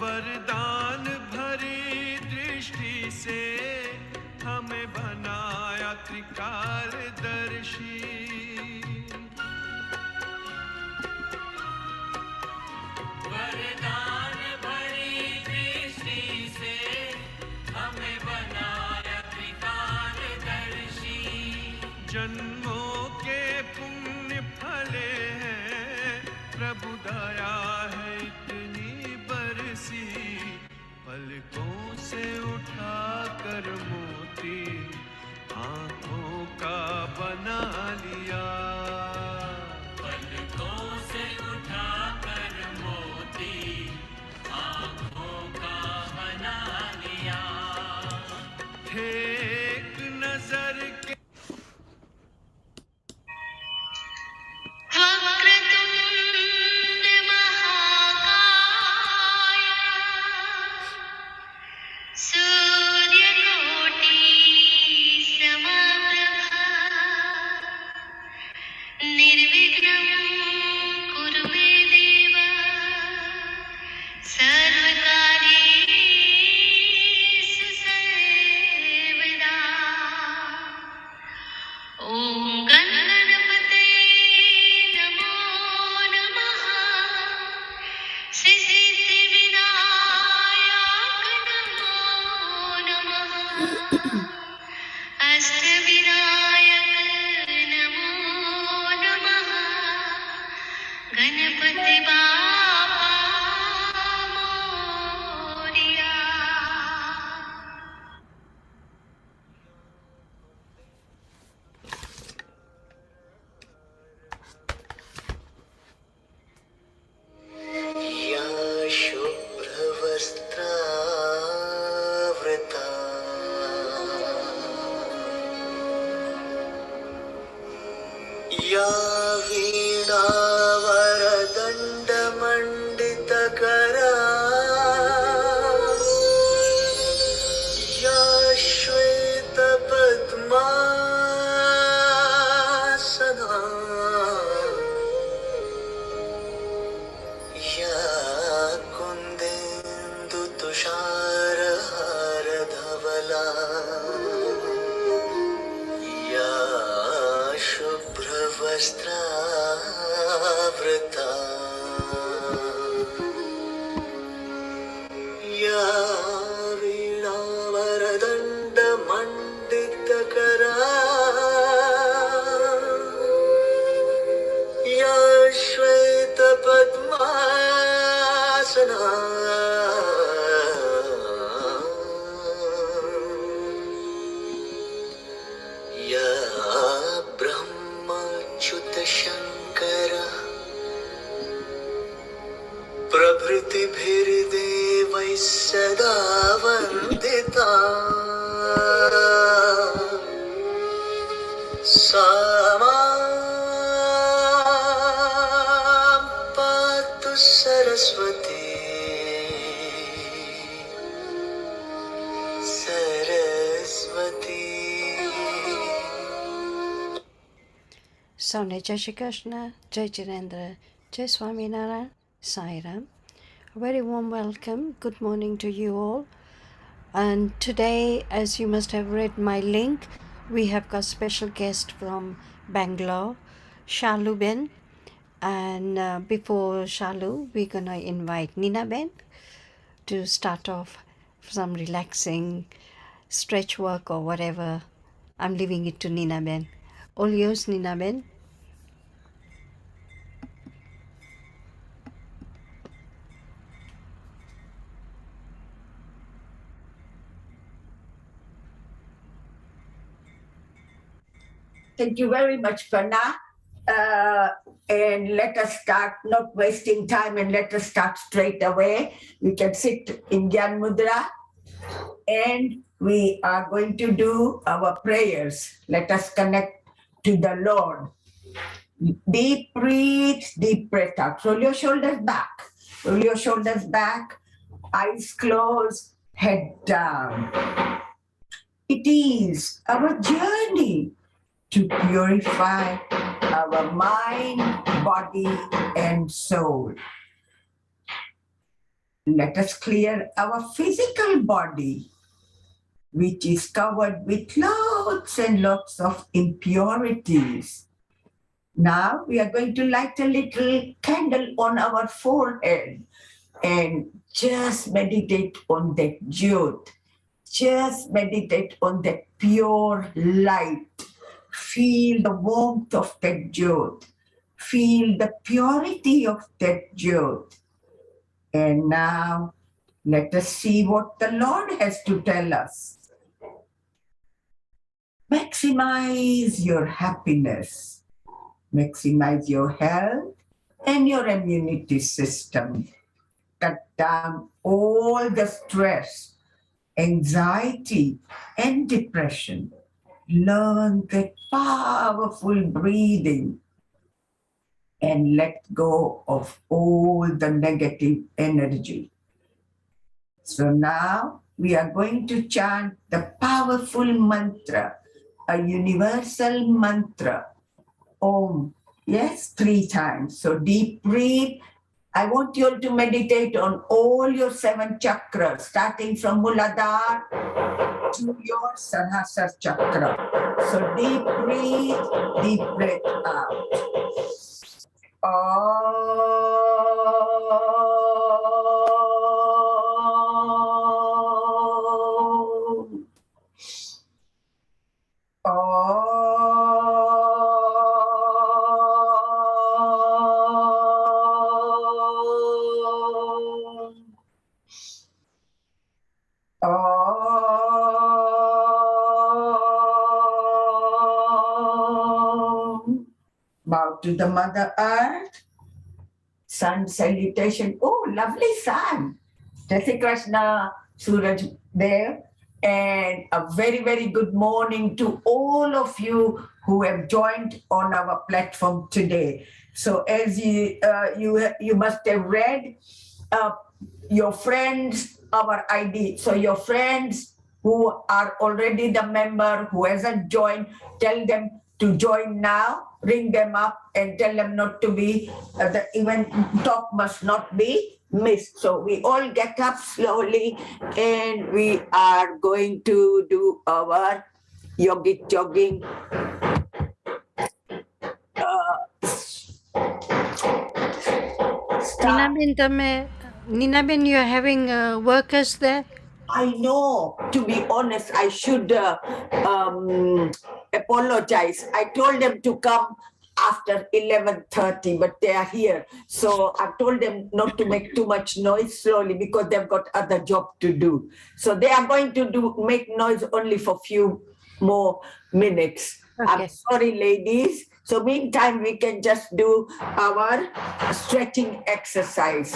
वरदान भरी दृष्टि से हमें बनाया त्रिकालदर्शी। वरदान भरी दृष्टि से हमें बनाया त्रिकालदर्शी। जन्मों के पुण्य फले हैं, प्रभु दया है इतनी बरसी। पलकों से उठा कर मोती आंखों का बना लिया। पलकों से उठा कर मोती आंखों का बना लिया। थे एक नजर के वक्रतुंड महाकाय सूर्यकोटि समप्रभा निर्विघ्नं कुरु मे देव सर्वकार्येषु सर्वदा। ॐ गणपते नमो नमः। सिद्धिविनायक नमो नमः। अष्टविनायक नमो नमः। गणपति बाप्पा मोरया। या शुभ्रवस्त्रावृता या वीणावरदण्डमण्डितकरा या श्वेतपद्मासना या कुन्देन्दुतुषारहारधवला या शुभ्रवस्त्रावृता या वीणावरदण्डमण्डितकरा या श्वेतपद्मासना या ब्रह्मच्युतशङ्कर प्रभृतिभिर्देवैः सदा वन्दिता। सा मां पातु Saraswati Saraswati. Sound Jai Shri Krishna, Jai Jirendra, Jai Swaminarayan, Sai Ram. A very warm welcome. Good morning to you all. And today, as you must have read my link, we have got special guest from Bangalore, Shalu Ben. And before Shalu, we're gonna invite Nina Ben to start off some relaxing stretch work or whatever. I'm leaving it to Nina Ben. All yours, Nina Ben. Thank you very much, Panna. And let us start, not wasting time, and let us start straight away. We can sit in Gyan Mudra, and we are going to do our prayers. Let us connect to the Lord. Deep breathe, deep breath out. Roll your shoulders back. Roll your shoulders back, eyes closed, head down. It is our journey to purify our mind, body, and soul. Let us clear our physical body, which is covered with lots and lots of impurities. Now we are going to light a little candle on our forehead and just meditate on that jyot. Just meditate on that pure light. Feel the warmth of that jyot. Feel the purity of that jyot. And now let us see what the Lord has to tell us. Maximize your happiness. Maximize your health and your immunity system. Cut down all the stress, anxiety, and depression. Learn that powerful breathing and let go of all the negative energy. So now we are going to chant the powerful mantra, a universal mantra. Om. Yes, 3 times. So deep breathe. I want you all to meditate on all your 7 chakras, starting from Muladhara to your Sahasrara chakra. So deep breath out. Bow to the Mother Earth. Sun salutation. Oh, lovely sun. Jai Shri Krishna, Suraj there. And a very, very good morning to all of you who have joined on our platform today. So as you must have read, your friends, our ID. So your friends who are already the member, who hasn't joined, tell them to join now, ring them up and tell them not to be, the event talk must not be missed. So we all get up slowly and we are going to do our yogic jogging. Nina Ben, you're having workers there? I know, to be honest, I should apologize. I told them to come after 11:30, but they are here. So I told them not to make too much noise slowly because they've got other job to do. So they are going to make noise only for few more minutes. Okay. I'm sorry, ladies. So meantime, we can just do our stretching exercise.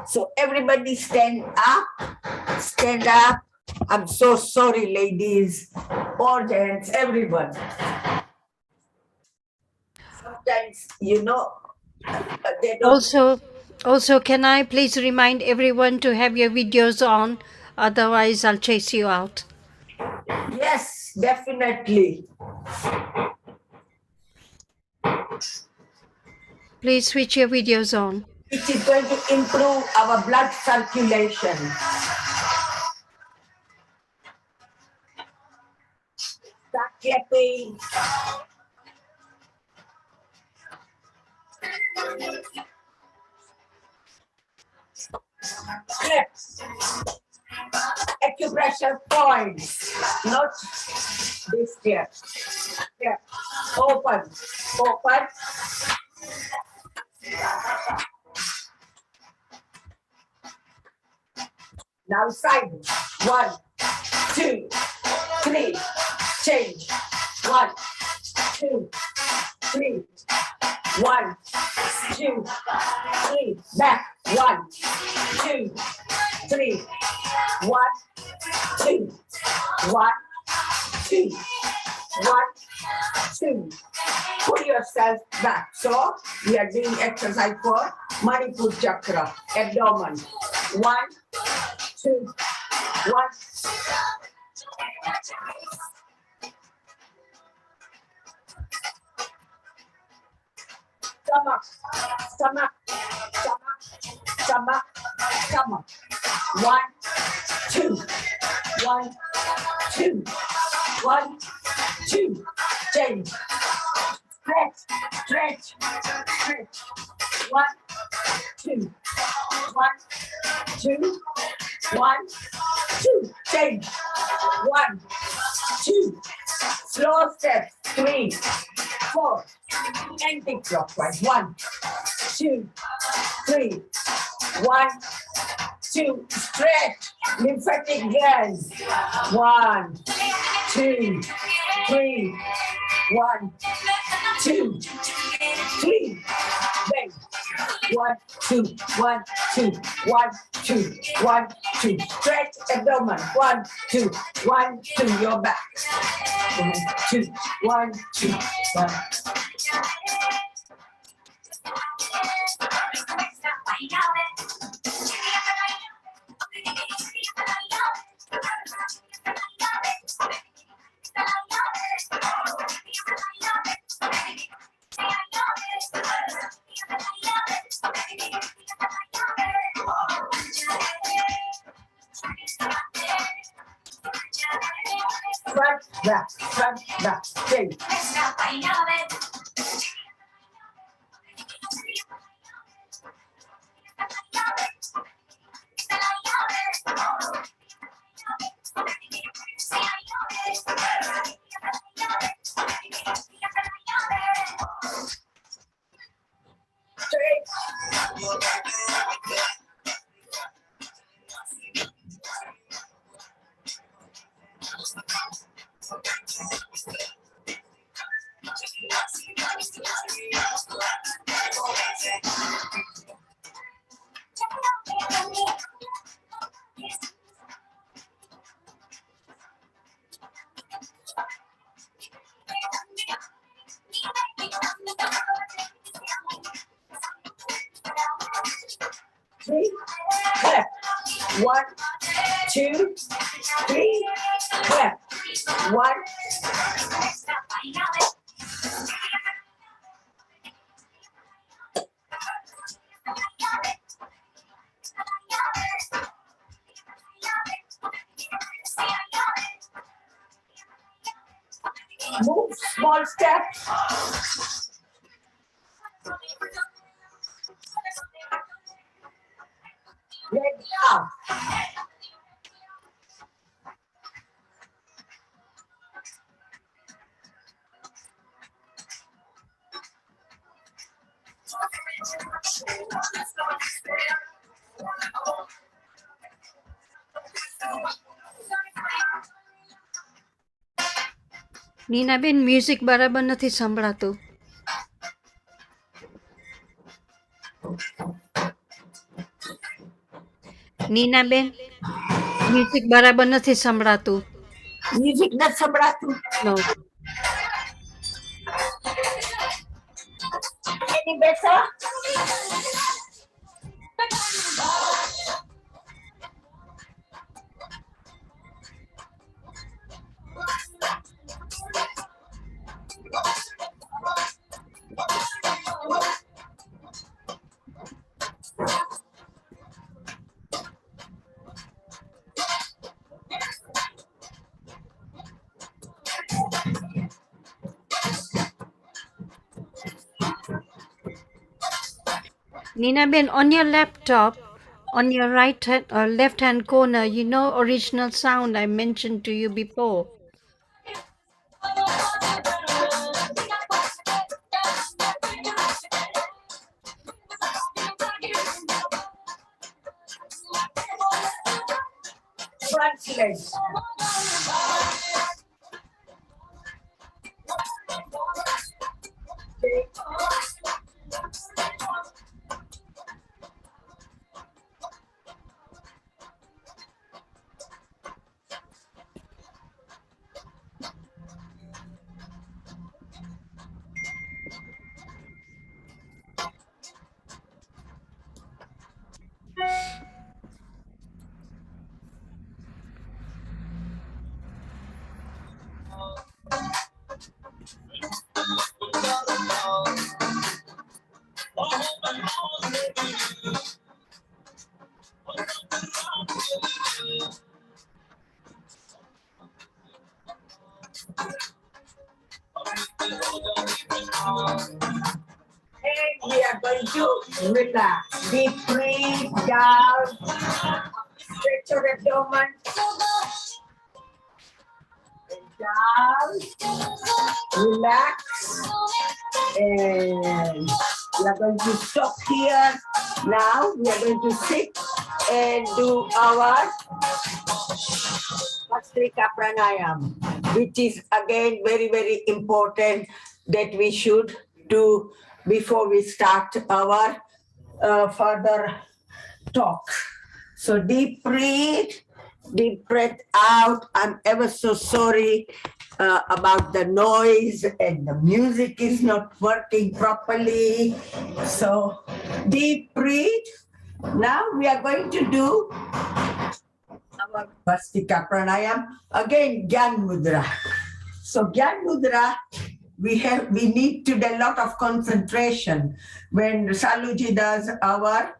So everybody stand up. Stand up. I'm so sorry, ladies, audience, everyone. Sometimes, you know, they don't. Also, can I please remind everyone to have your videos on? Otherwise, I'll chase you out. Yes, definitely. Please switch your videos on. It is going to improve our blood circulation. Start clapping. Clap. Acupressure points, not this here. Yeah. Open. Open. Now side. 1, 2, 3. Change. 1, 2, 3. 1, 2, 3. Back. 1, 2, 3. 1, 2. 1, 2. 1, 2. Pull yourself back. So we are doing exercise for Manipur chakra, abdomen. 1, 2, 1. Stomach, stomach, stomach, stomach, stomach. 1, 2, 1, 2, 1, 2. Change. Stretch, stretch, stretch. 1, 2, 1, 2, 1, 2. Change. 1, 2. Slow steps. 3, 4. Anti-clockwise. 1, 2, 3. 1, 2. Stretch. Lymphatic glands. 1, 2, 3. 1, 2, 3. Bend. 1, 2, 1, 2, 1, 2, 1, 2. Stretch abdomen. 1, 2, 1, 2. Your back. 1, 2, 1, 2, 1. Front, back, front, back. Change. Straight. Three, clap. 1, 2, 3, clap. 1. Move small steps. Leg up. Ninaben music બરાબર નથી સંભળાતું. નીનાબેન music બરાબર નથી સંભળાતું. Music not સંભળાતું. No. Any better? Ninaben, on your laptop, on your right hand or left hand corner, you know original sound I mentioned to you before. Front leg. we are going to relax. Deep breathe down. Stretch your abdomen. And down. Relax. And we are going to stop here. Now we are going to sit and do our Bhastrika Pranayama, which is again very, very important that we should do before we start our further talk. So deep breathe, deep breath out. I'm ever so sorry about the noise and the music is not working properly. So deep breathe. Now we are going to do our Bhastrika Pranayama. Again, Gyan Mudra. So Gyan Mudra, we need to do a lot of concentration when Saluji does our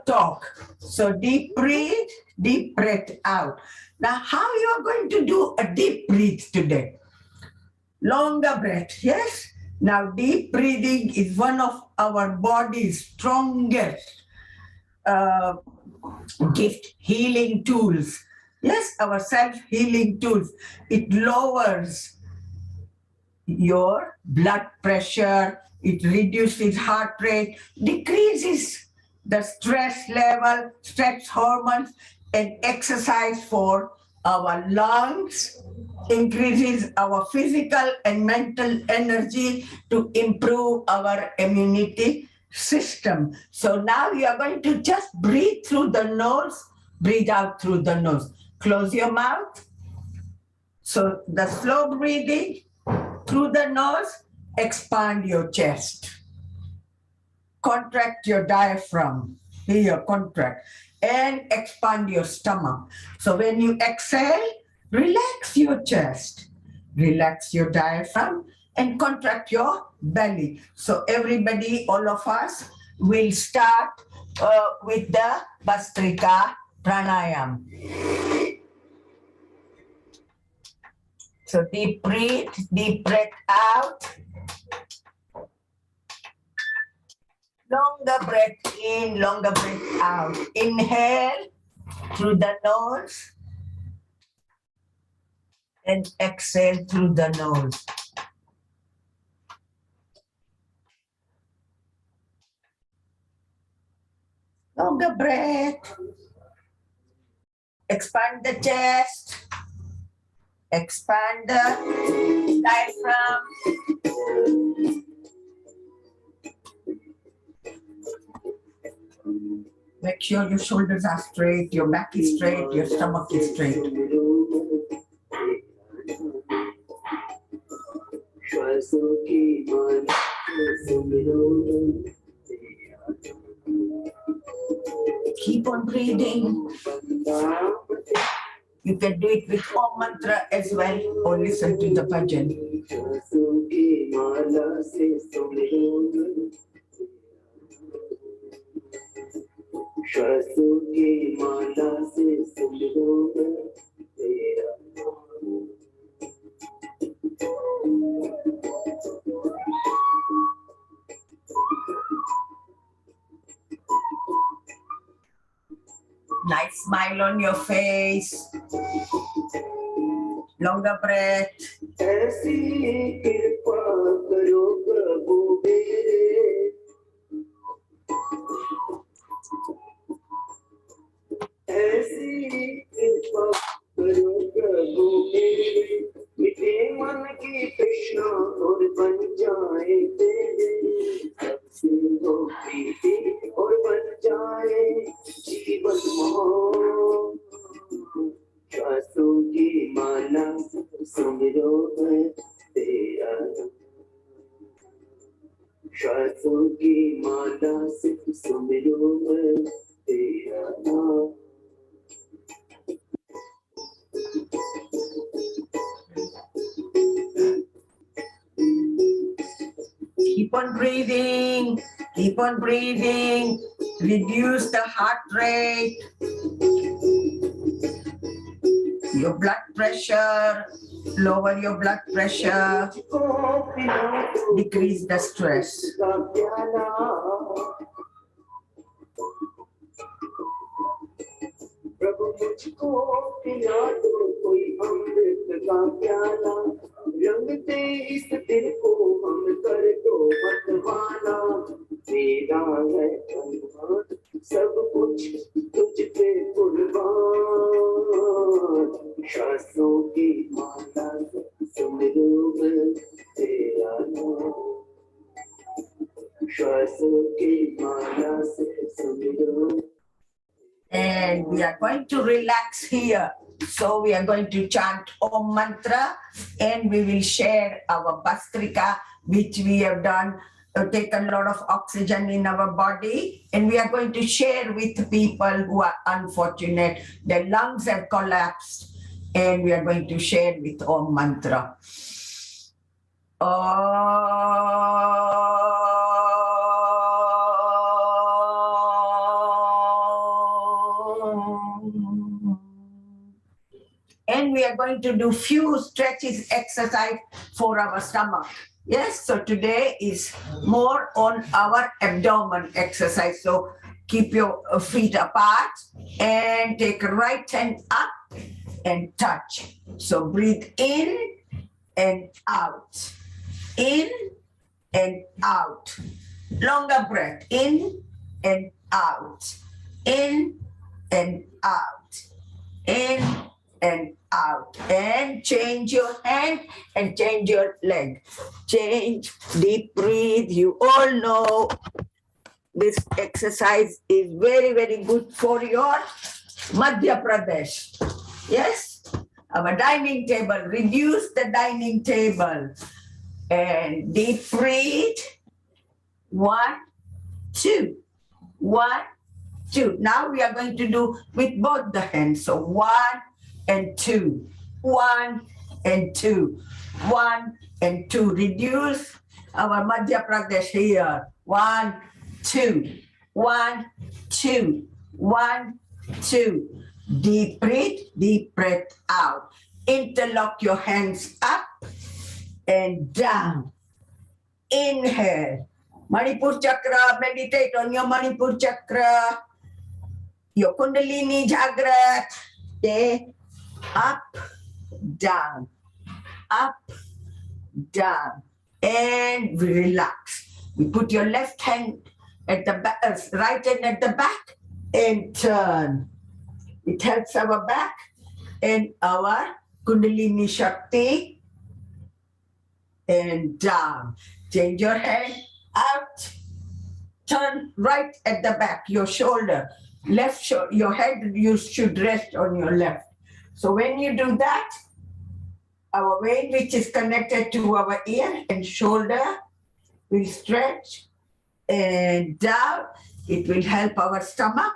talk. So deep breathe, deep breath out. Now, how you are going to do a deep breath today? Longer breath, yes? Now, deep breathing is one of our body's strongest gift, healing tools. Yes, our self-healing tools. It lowers your blood pressure, it reduces heart rate, decreases the stress level, stress hormones, and exercise for our lungs, increases our physical and mental energy to improve our immunity system. So now you are going to just breathe through the nose, breathe out through the nose. Close your mouth. So the slow breathing through the nose, expand your chest. Contract your diaphragm. Here, contract. And expand your stomach. So when you exhale, relax your chest. Relax your diaphragm and contract your belly. So everybody, all of us, will start with the Bhastrika Pranayama. So deep breathe, deep breath out. Longer breath in, longer breath out. Inhale through the nose and exhale through the nose. Longer breath. Expand the chest. Expand the diaphragm. Make sure your shoulders are straight, your back is straight, your stomach is straight. Keep on breathing. You can do it with Om mantra as well, or listen to the bhajan. Nice smile on your face. Longer breath. Keep on breathing, keep on breathing. Reduce the heart rate, your blood pressure. lower your blood pressure, decrease the stress. प्रभु मुझको पिला दो कोई अमृत का प्याला रंग दे इस दिल को हम कर दो मतवाला तेरा है अरमान सब कुछ तुझ पे कुर्बान सांसों की माला सुमिरो मैं तेरा नाम सांसों की माला से सुमिरो. And we are going to relax here. So we are going to chant Om Mantra and we will share our Bastrika, which we have done, taken a lot of oxygen in our body. And we are going to share with people who are unfortunate. Their lungs have collapsed. And we are going to share with Om Mantra. And we are going to do few stretches exercise for our stomach. Yes, so today is more on our abdomen exercise. So keep your feet apart and take right hand up and touch. So breathe in and out. In and out. Longer breath. In and out. In and out. In and out. And change your hand and change your leg. Change, deep breathe. You all know this exercise is very, very good for your Madhya Pradesh. Yes? Our dining table. Reduce the dining table. And deep breathe. 1, 2. 1, 2. Now we are going to do with both the hands. So 1 and 2. 1 and 2. 1 and 2. Reduce our Madhya Pradesh here. 1, 2. 1, 2. 1, 2. Deep breath out. Interlock your hands up and down. Inhale. Manipur Chakra, meditate on your Manipur Chakra. Your Kundalini Jagrat. Okay. Up, down. Up, down. And we relax. We put your left hand at the back, right hand at the back and turn. It helps our back and our Kundalini Shakti. And down. Change your head out. Turn right at the back, your shoulder. Left shoulder, your head, you should rest on your left. So when you do that, our vein which is connected to our ear and shoulder will stretch and down. It will help our stomach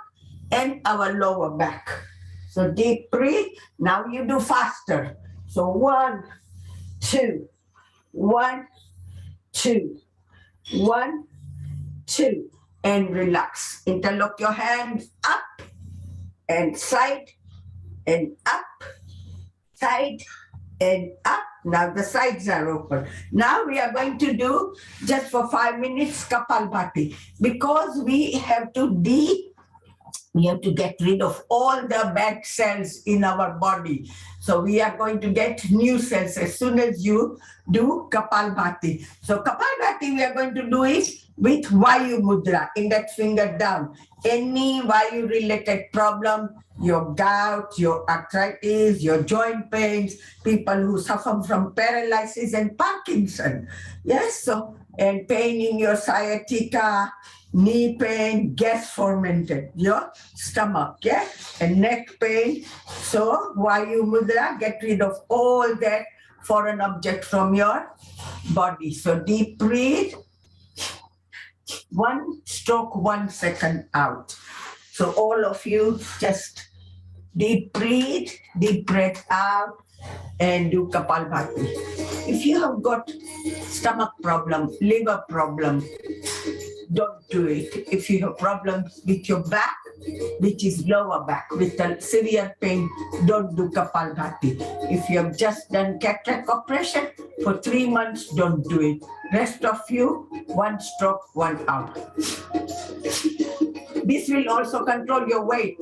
and our lower back. So deep breathe. Now you do faster. So 1, 2. 1, 2. 1, 2. And relax. Interlock your hands up and side and up, side and up. Now the sides are open. Now we are going to do just for 5 minutes Kapalbhati because we have to get rid of all the bad cells in our body. So we are going to get new cells as soon as you do Kapalbhati. So Kapalbhati we are going to do it with Vayu Mudra, index finger down. Any Vayu related problem, your gout, your arthritis, your joint pains, people who suffer from paralysis and Parkinson. Yes, so, and pain in your sciatica, knee pain, gas fermented, your stomach, yeah, and neck pain. So Vayu Mudra, get rid of all that foreign object from your body. So deep breathe. 1 stroke 1 second out. So all of you just deep breathe, deep breath out and do Kapalbhati. If you have got stomach problem, liver problem, don't do it. If you have problems with your back, which is lower back with a severe pain, don't do Kapalbhati. If you have just done cataract operation for 3 months, don't do it. Rest of you, 1 stroke, 1 out. This will also control your weight.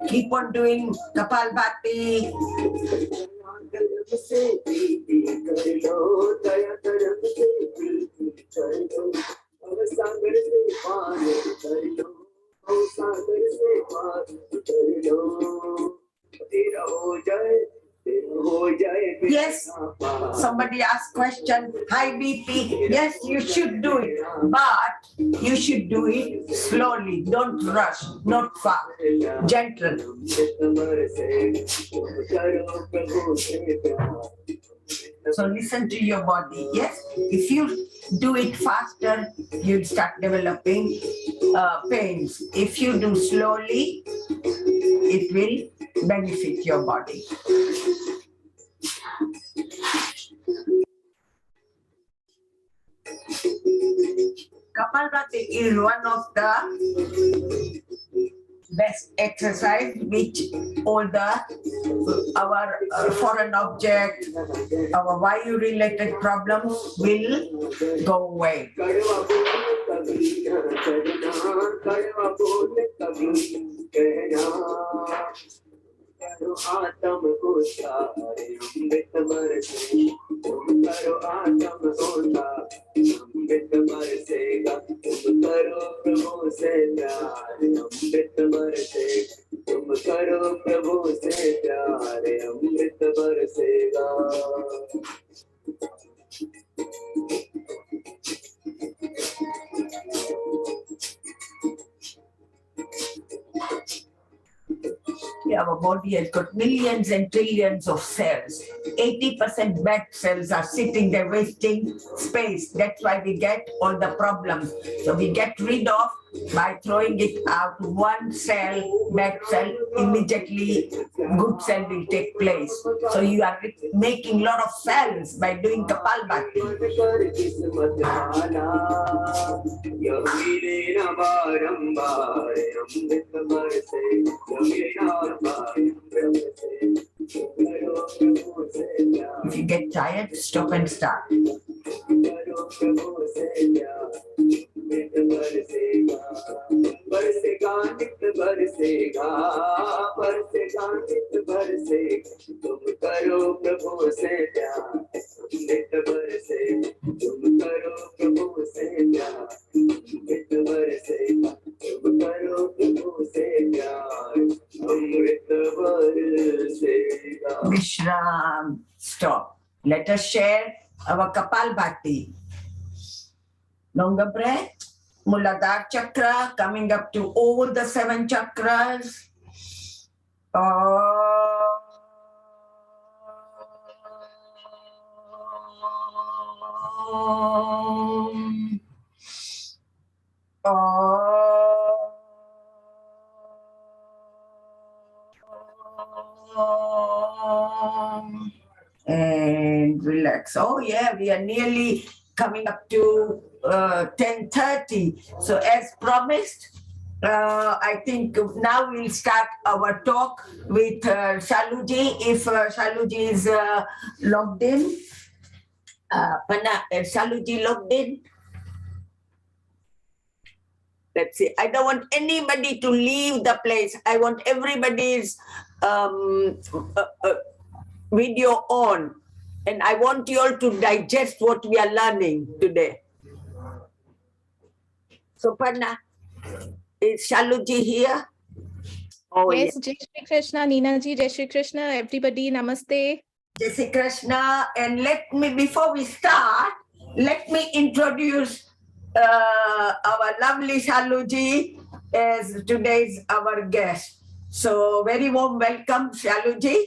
Keep on doing Kapalbhati. Yes, somebody asked question, high BP. Yes, you should do it, but you should do it slowly. Don't rush, not fast, gentle. So listen to your body. Yes, if you do it faster, you'll start developing pains. If you do slowly, it will benefit your body. Kapalbhati is one of the best exercise which all our foreign object, our Vayu related problems will go away. करो आत्म को सारे अमृत बरसे तुम करो आत्म होता अमृत बरसेगा तुम करो प्रभु से प्यार अमृत बरसे तुम करो प्रभु से प्यार अमृत बरसेगा Our body has got millions and trillions of cells. 80% bad cells are sitting there wasting space. That's why we get all the problems. So we get rid of by throwing it out. One cell, bad cell, immediately good cell will take place. So you are making a lot of cells by doing Kapalbhati. If you get tired, stop and start. बरसेगा नित बरसेगा बरसेगा नित बरसेगा तुम करो प्रभु से प्यार नित बरसे तुम करो प्रभु से प्यार नित बरसेगा तुम करो प्रभु से प्यार अमृत बरसेगा. Vishram, stop. Let us share our Kapalbhati. Longer breath. Muladhara chakra coming up to all the 7 chakras. And relax. Oh yeah, we are nearly coming up to 10:30. So as promised, I think now we'll start our talk with Shaluji. If Shaluji is logged in, Shaluji logged in. Let's see. I don't want anybody to leave the place. I want everybody's video on. And I want you all to digest what we are learning today. So, Panna, is Shaluji here? Oh, Yes, Jai Shri Krishna, Nina ji, Jai Shri Krishna, everybody, namaste. Jai Shri Krishna. And before we start, let me introduce our lovely Shaluji as today's our guest. So very warm welcome, Shaluji.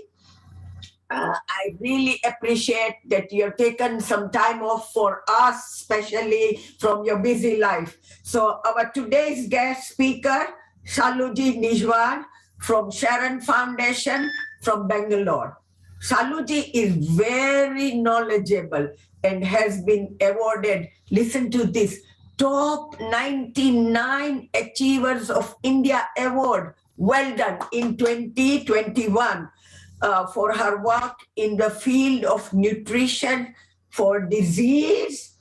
I really appreciate that you have taken some time off for us, especially from your busy life. So our today's guest speaker, Shaluji Nijwan from Sharon Foundation from Bangalore. Shaluji is very knowledgeable and has been awarded, listen to this, top 99 Achievers of India Award. Well done in 2021. For her work in the field of nutrition for disease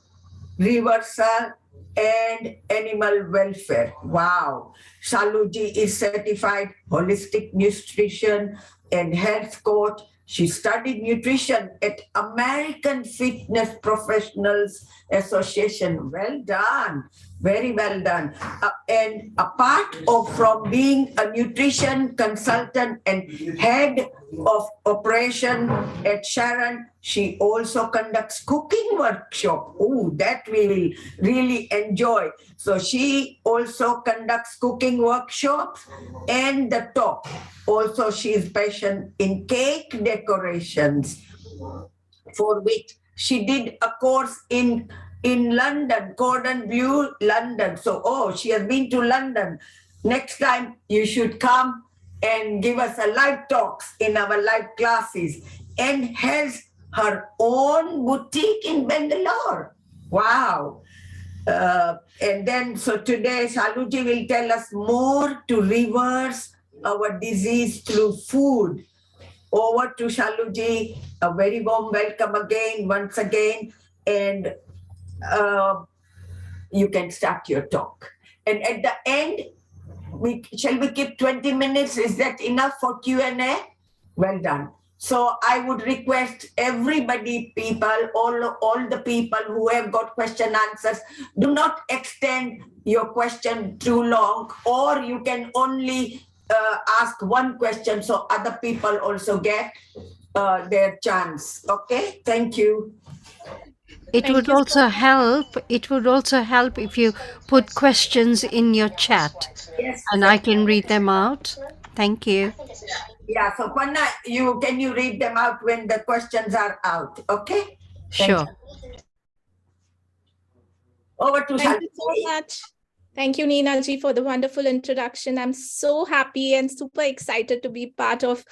reversal and animal welfare. Wow. Shaluji is certified holistic nutrition and health coach. She studied nutrition at American Fitness Professionals Association. Well done. Very well done. And apart from being a nutrition consultant and head of operation at Sharon, she also conducts cooking workshop. Oh, that we will really enjoy. So she also conducts cooking workshops and the top. Also, she is passionate in cake decorations, for which she did a course in London, Cordon Bleu, London. So, she has been to London. Next time you should come and give us a live talks in our live classes, and has her own boutique in Bangalore. Wow. And then, so today Shaluji will tell us more to reverse our disease through food. Over to Shaluji. A very warm welcome again, once again. And you can start your talk. And at the end, shall we keep 20 minutes? Is that enough for Q&A? Well done. So I would request everybody, all the people who have got question answers, do not extend your question too long, or you can only ask one question so other people also get their chance. Okay, thank you. It Thank would you so also help. It would also help if you put questions in your chat, Yes. and I can read them out. Thank you. Yeah, so Panna, can you read them out when the questions are out? Okay. Sure. Over to Thank you so Shaluji. much. Thank you, Nina ji, for the wonderful introduction. I'm so happy and super excited to be part of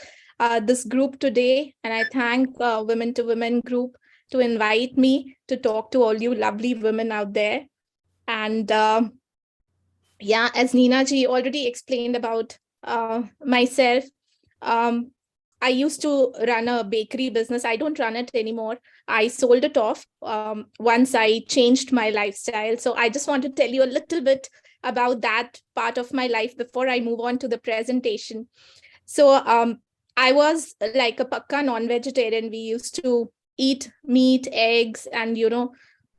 this group today. And I thank Women to Women group to invite me to talk to all you lovely women out there. And yeah, as Nina ji already explained about myself, I used to run a bakery business. I don't run it anymore. I sold it off once I changed my lifestyle. So I just want to tell you a little bit about that part of my life before I move on to the presentation. So I was like a pakka non-vegetarian. We used to eat meat, eggs, and,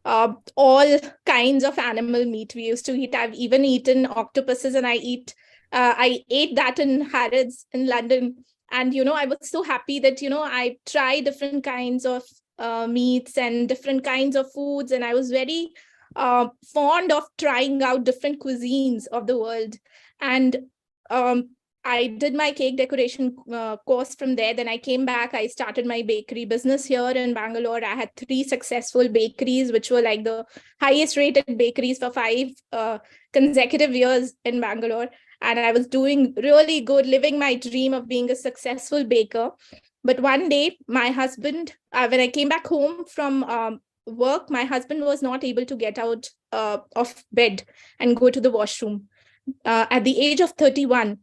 all kinds of animal meat we used to eat. I've even eaten octopuses, and I ate that in Harrods in London. And, I was so happy that, I tried different kinds of meats and different kinds of foods. And I was very fond of trying out different cuisines of the world. And I did my cake decoration course from there. Then I came back. I started my bakery business here in Bangalore. I had 3 successful bakeries, which were like the highest rated bakeries for 5 consecutive years in Bangalore. And I was doing really good, living my dream of being a successful baker. But one day, my husband, when I came back home from work, my husband was not able to get out of bed and go to the washroom. At the age of 31,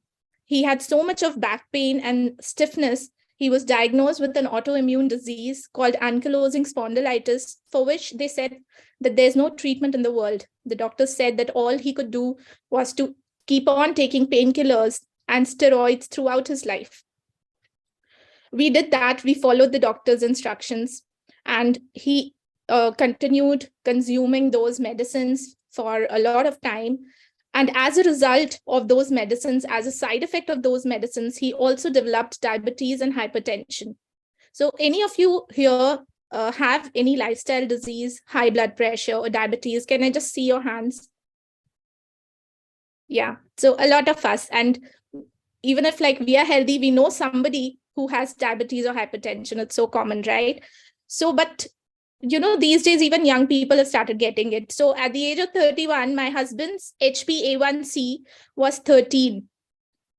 he had so much of back pain and stiffness. He was diagnosed with an autoimmune disease called ankylosing spondylitis, for which they said that there's no treatment in the world. The doctors said that all he could do was to keep on taking painkillers and steroids throughout his life. We did that. We followed the doctor's instructions, and he continued consuming those medicines for a lot of time. And as a result of those medicines, as a side effect of those medicines, he also developed diabetes and hypertension. So any of you here have any lifestyle disease, high blood pressure or diabetes? Can I just see your hands? Yeah, so a lot of us. And even if like we are healthy, we know somebody who has diabetes or hypertension. It's so common, right? So, but these days, even young people have started getting it. So at the age of 31, my husband's HbA1c was 13.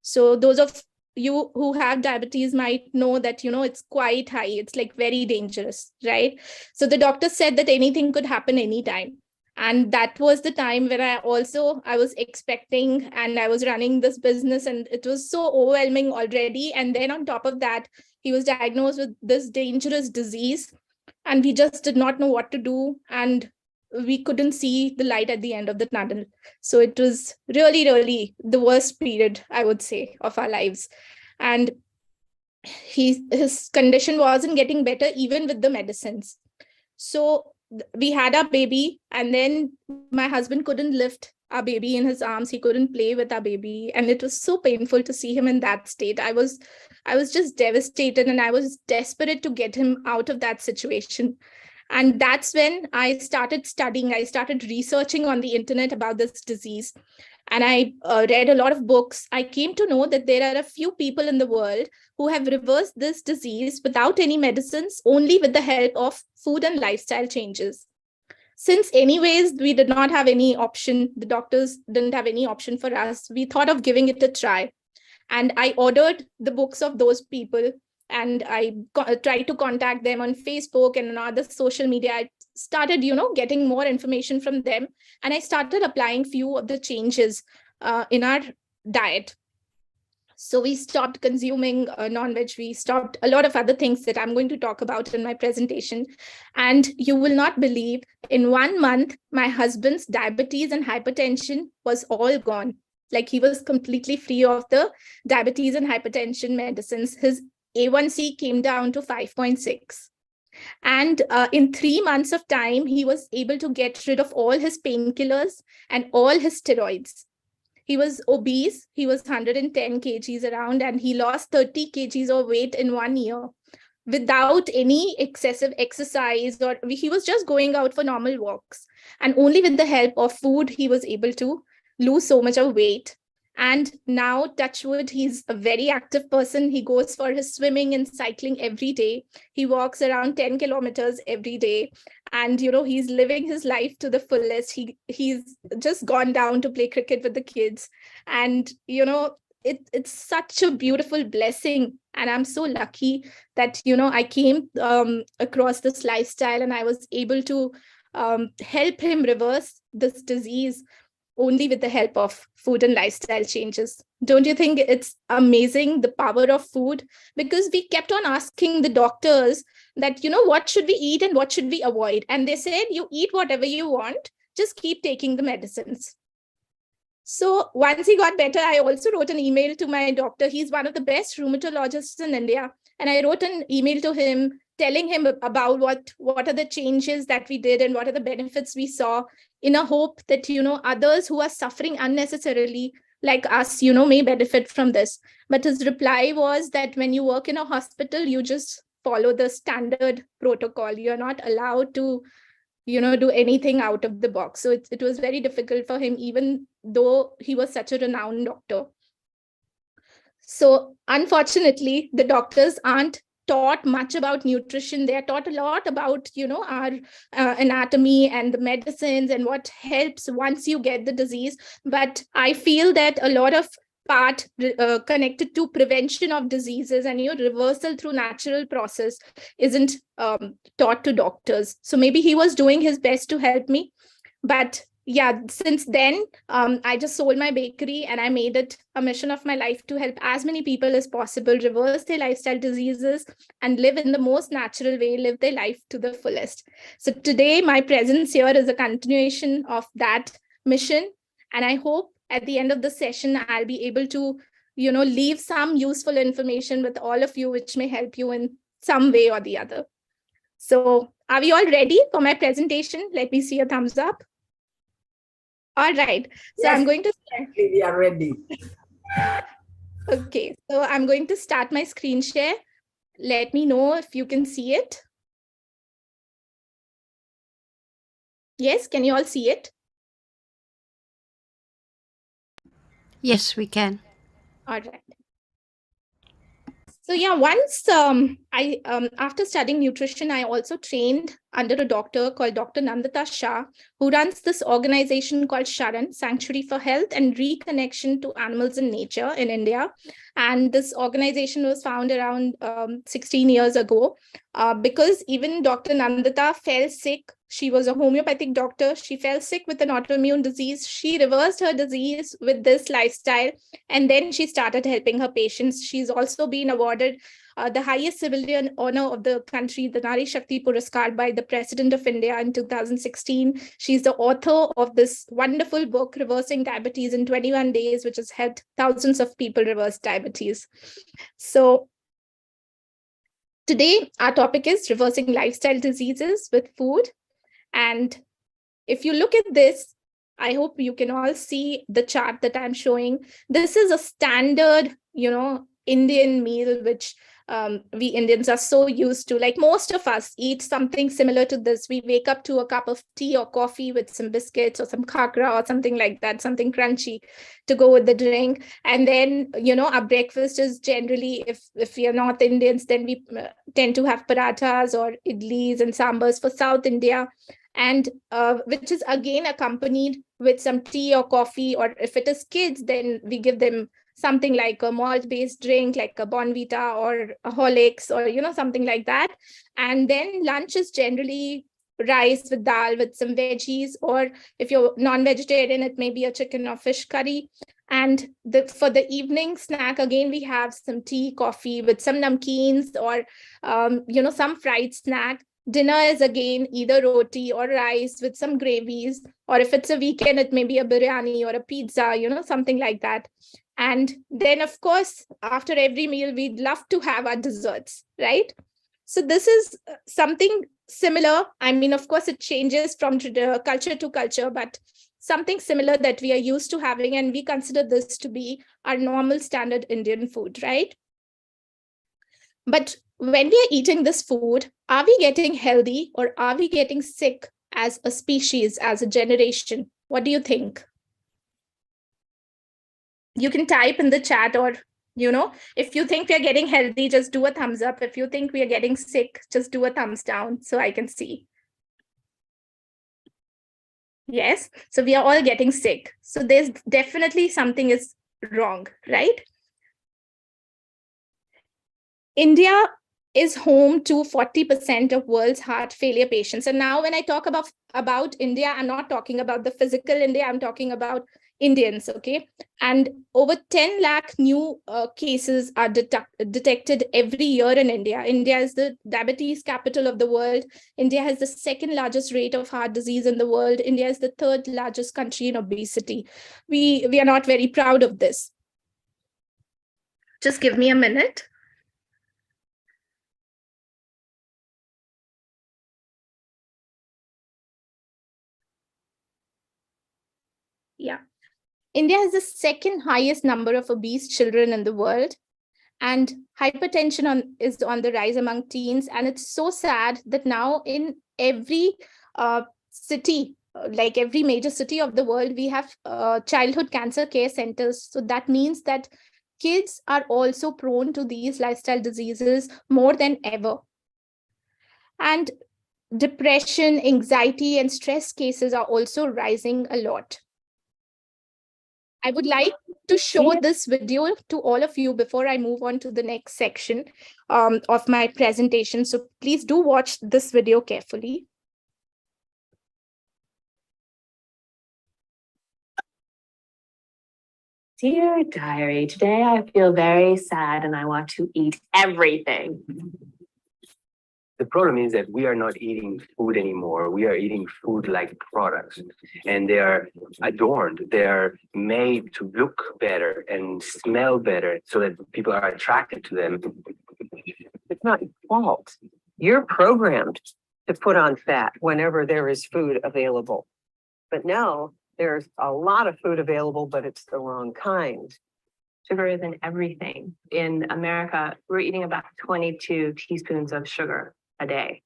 So those of you who have diabetes might know that, it's quite high. It's like very dangerous, right? So the doctor said that anything could happen anytime. And that was the time when I was expecting, and I was running this business, and it was so overwhelming already. And then on top of that, he was diagnosed with this dangerous disease, and we just did not know what to do. And we couldn't see the light at the end of the tunnel. So it was really, really the worst period, I would say, of our lives. And his condition wasn't getting better even with the medicines. So we had our baby, and then my husband couldn't lift our baby in his arms. He couldn't play with our baby, and it was so painful to see him in that state. I was just devastated, and I was desperate to get him out of that situation. And that's when I started studying. I started researching on the internet about this disease. And I read a lot of books. I came to know that there are a few people in the world who have reversed this disease without any medicines, only with the help of food and lifestyle changes. Since anyways, we did not have any option, the doctors didn't have any option for us, we thought of giving it a try. And I ordered the books of those people, and I tried to contact them on Facebook and on other social media. I started, getting more information from them, and I started applying few of the changes in our diet. So we stopped consuming non-veg. We stopped a lot of other things that I'm going to talk about in my presentation. And you will not believe, in 1 month, my husband's diabetes and hypertension was all gone. Like, he was completely free of the diabetes and hypertension medicines. His A1C came down to 5.6. And in 3 months of time, he was able to get rid of all his painkillers and all his steroids. He was obese. He was 110 kgs around, and he lost 30 kgs of weight in 1 year without any excessive exercise, or he was just going out for normal walks. And only with the help of food, he was able to lose so much of weight. And now, touch wood, he's a very active person. He goes for his swimming and cycling every day. He walks around 10 kilometers every day. And, he's living his life to the fullest. He's just gone down to play cricket with the kids. And, it's such a beautiful blessing. And I'm so lucky that, I came across this lifestyle, and I was able to help him reverse this disease only with the help of food and lifestyle changes. Don't you think it's amazing, the power of food? Because we kept on asking the doctors that, what should we eat and what should we avoid? And they said, you eat whatever you want, just keep taking the medicines. So once he got better, I also wrote an email to my doctor. He's one of the best rheumatologists in India. And I wrote an email to him telling him about what are the changes that we did and what are the benefits we saw, in a hope that, others who are suffering unnecessarily like us, may benefit from this. But his reply was that when you work in a hospital, you just follow the standard protocol. You're not allowed to, do anything out of the box. So it was very difficult for him, even though he was such a renowned doctor. So unfortunately, the doctors aren't taught much about nutrition. They are taught a lot about, our anatomy and the medicines and what helps once you get the disease. But I feel that a lot of part connected to prevention of diseases and reversal through natural process isn't taught to doctors. So maybe he was doing his best to help me. But yeah, since then, I just sold my bakery, and I made it a mission of my life to help as many people as possible reverse their lifestyle diseases and live in the most natural way, live their life to the fullest. So today, my presence here is a continuation of that mission. And I hope at the end of the session, I'll be able to, leave some useful information with all of you, which may help you in some way or the other. So are we all ready for my presentation? Let me see a thumbs up. All right. So Yes. I'm going to start. We are ready. Okay. So I'm going to start my screen share. Let me know if you can see it. Yes, can you all see it? Yes, we can. All right. So yeah, once I after studying nutrition, I also trained under a doctor called Dr. Nandita Shah, who runs this organization called Sharan, Sanctuary for Health and Reconnection to Animals and Nature in India. And this organization was found around 16 years ago because even Dr. Nandita fell sick. She was a homeopathic doctor. She fell sick with an autoimmune disease. She reversed her disease with this lifestyle, and then she started helping her patients. She's also been awarded the highest civilian honor of the country, the Nari Shakti Puraskar, by the President of India in 2016. She's the author of this wonderful book, Reversing Diabetes in 21 Days, which has helped thousands of people reverse diabetes. So today, our topic is reversing lifestyle diseases with food. And if you look at this, I hope you can all see the chart that I'm showing. This is a standard, Indian meal, which we Indians are so used to. Like most of us eat something similar to this. We wake up to a cup of tea or coffee with some biscuits or some khakra or something like that, something crunchy to go with the drink. And then, our breakfast is generally, if we are North Indians, then we tend to have parathas or idlis and sambars for South India, and which is again accompanied with some tea or coffee, or if it is kids, then we give them something like a malt-based drink, like a Bonvita or a Horlicks, or something like that. And then lunch is generally rice with dal with some veggies, or if you're non-vegetarian, it may be a chicken or fish curry. And for the evening snack, again, we have some tea, coffee with some namkeens, or some fried snack. Dinner is again either roti or rice with some gravies, or if it's a weekend, it may be a biryani or a pizza, something like that. And then, of course, after every meal, we'd love to have our desserts, right? So this is something similar. I mean, of course, it changes from culture to culture, but something similar that we are used to having, and we consider this to be our normal standard Indian food, right? But when we are eating this food, are we getting healthy or are we getting sick as a species, as a generation? What do you think? You can type in the chat, or, if you think we are getting healthy, just do a thumbs up. If you think we are getting sick, just do a thumbs down so I can see. Yes, so we are all getting sick. So there's definitely something is wrong, right? India is home to 40% of world's heart failure patients. And now when I talk about India, I'm not talking about the physical India, I'm talking about Indians, okay? And over 10 lakh new cases are detected every year in India. India is the diabetes capital of the world. India has the second largest rate of heart disease in the world. India is the third largest country in obesity. We are not very proud of this. Just give me a minute. Yeah. India has the second highest number of obese children in the world, and hypertension is on the rise among teens. And it's so sad that now in every city, like every major city of the world, we have childhood cancer care centers. So that means that kids are also prone to these lifestyle diseases more than ever. And depression, anxiety, and stress cases are also rising a lot. I would like to show this video to all of you before I move on to the next section of my presentation. So please do watch this video carefully. Dear diary, today I feel very sad and I want to eat everything. The problem is that we are not eating food anymore. We are eating food-like products, and they are adorned. They are made to look better and smell better so that people are attracted to them. It's not your fault. You're programmed to put on fat whenever there is food available. But now There's a lot of food available, but it's the wrong kind. Sugar is in everything. In America, we're eating about 22 teaspoons of sugar a day.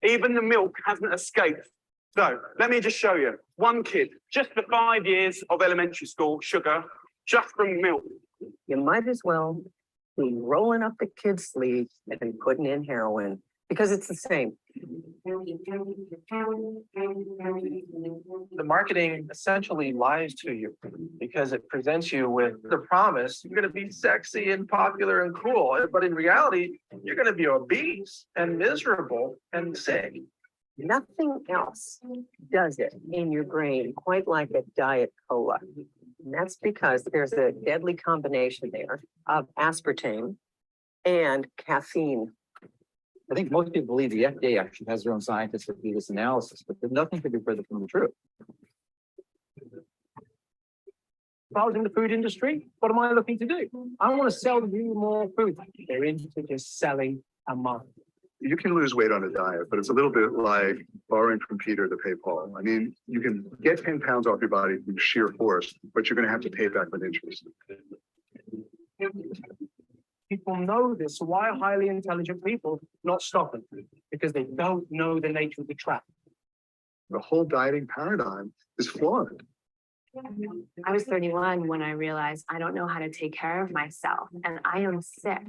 Even the milk hasn't escaped. So let me just show you. One kid, just for 5 years of elementary school, sugar, just from milk. You might as well be rolling up the kid's sleeve and putting in heroin because it's the same. The marketing essentially lies to you because it presents you with the promise you're going to be sexy and popular and cool. But in reality, you're going to be obese and miserable and sick. Nothing else does it in your brain quite like a Diet Cola. And that's because there's a deadly combination there of aspartame and caffeine. I think most people believe the FDA actually has their own scientists that do this analysis, but nothing could be further from the truth. If I was in the food industry, what am I looking to do? I want to sell you more food. They're into just selling a month. You can lose weight on a diet, but it's a little bit like borrowing from Peter to pay Paul. I mean, you can get 10 pounds off your body through sheer force, but you're going to have to pay back with interest. People know this. So why are highly intelligent people not stopping? Because they don't know the nature of the trap. The whole dieting paradigm is flawed. I was 31 when I realized I don't know how to take care of myself and I am sick.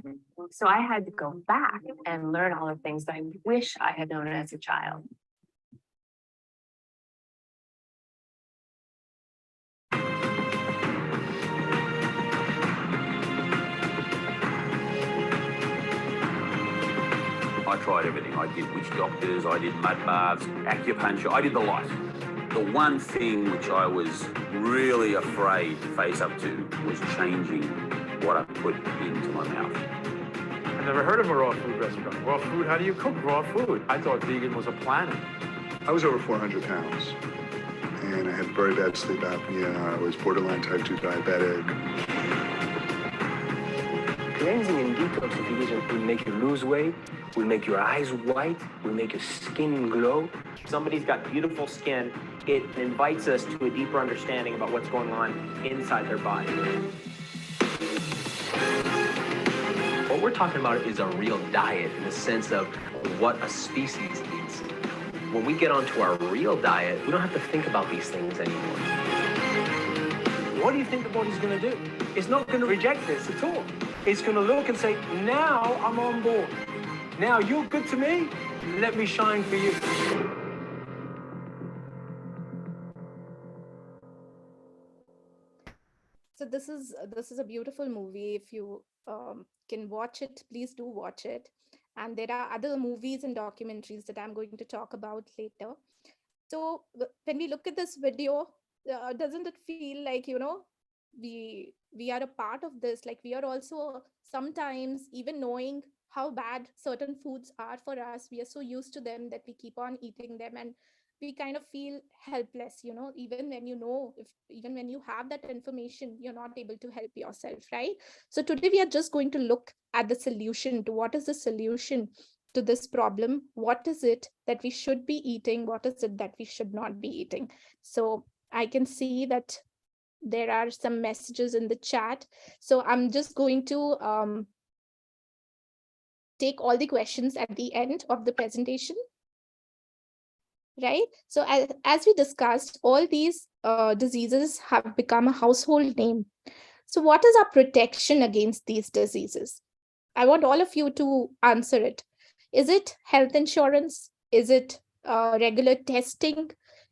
So I had to go back and learn all the things that I wish I had known as a child. I tried everything. I did witch doctors, I did mud baths, acupuncture, I did the lot. The one thing which I was really afraid to face up to was changing what I put into my mouth. I never heard of a raw food restaurant. Raw food, how do you cook raw food? I thought vegan was a planet. I was over 400 pounds, and I had very bad sleep apnea. I was borderline type 2 diabetic. Cleansing and detoxification will make you lose weight, will make your eyes white, will make your skin glow. Somebody's got beautiful skin. It invites us to a deeper understanding about what's going on inside their body. What we're talking about is a real diet in the sense of what a species eats. When we get onto our real diet, we don't have to think about these things anymore. What do you think the body's going to do? It's not going to reject this at all. It's going to look and say, now I'm on board. Now you're good to me. Let me shine for you. So this is a beautiful movie. If you can watch it, please do watch it. And there are other movies and documentaries that I'm going to talk about later. So when we look at this video, doesn't it feel like, you know, we are a part of this? Like we are also sometimes, even knowing how bad certain foods are for us, we are so used to them that we keep on eating them, and we kind of feel helpless, you know, even when you know, even when you have that information, you're not able to help yourself, right? So today we are just going to look at the solution to what is the solution to this problem. What is it that we should be eating? What is it that we should not be eating? So I can see that there are some messages in the chat. So I'm just going to take all the questions at the end of the presentation. Right. So as we discussed, all these diseases have become a household name. So what is our protection against these diseases? I want all of you to answer it. Is it health insurance? Is it regular testing?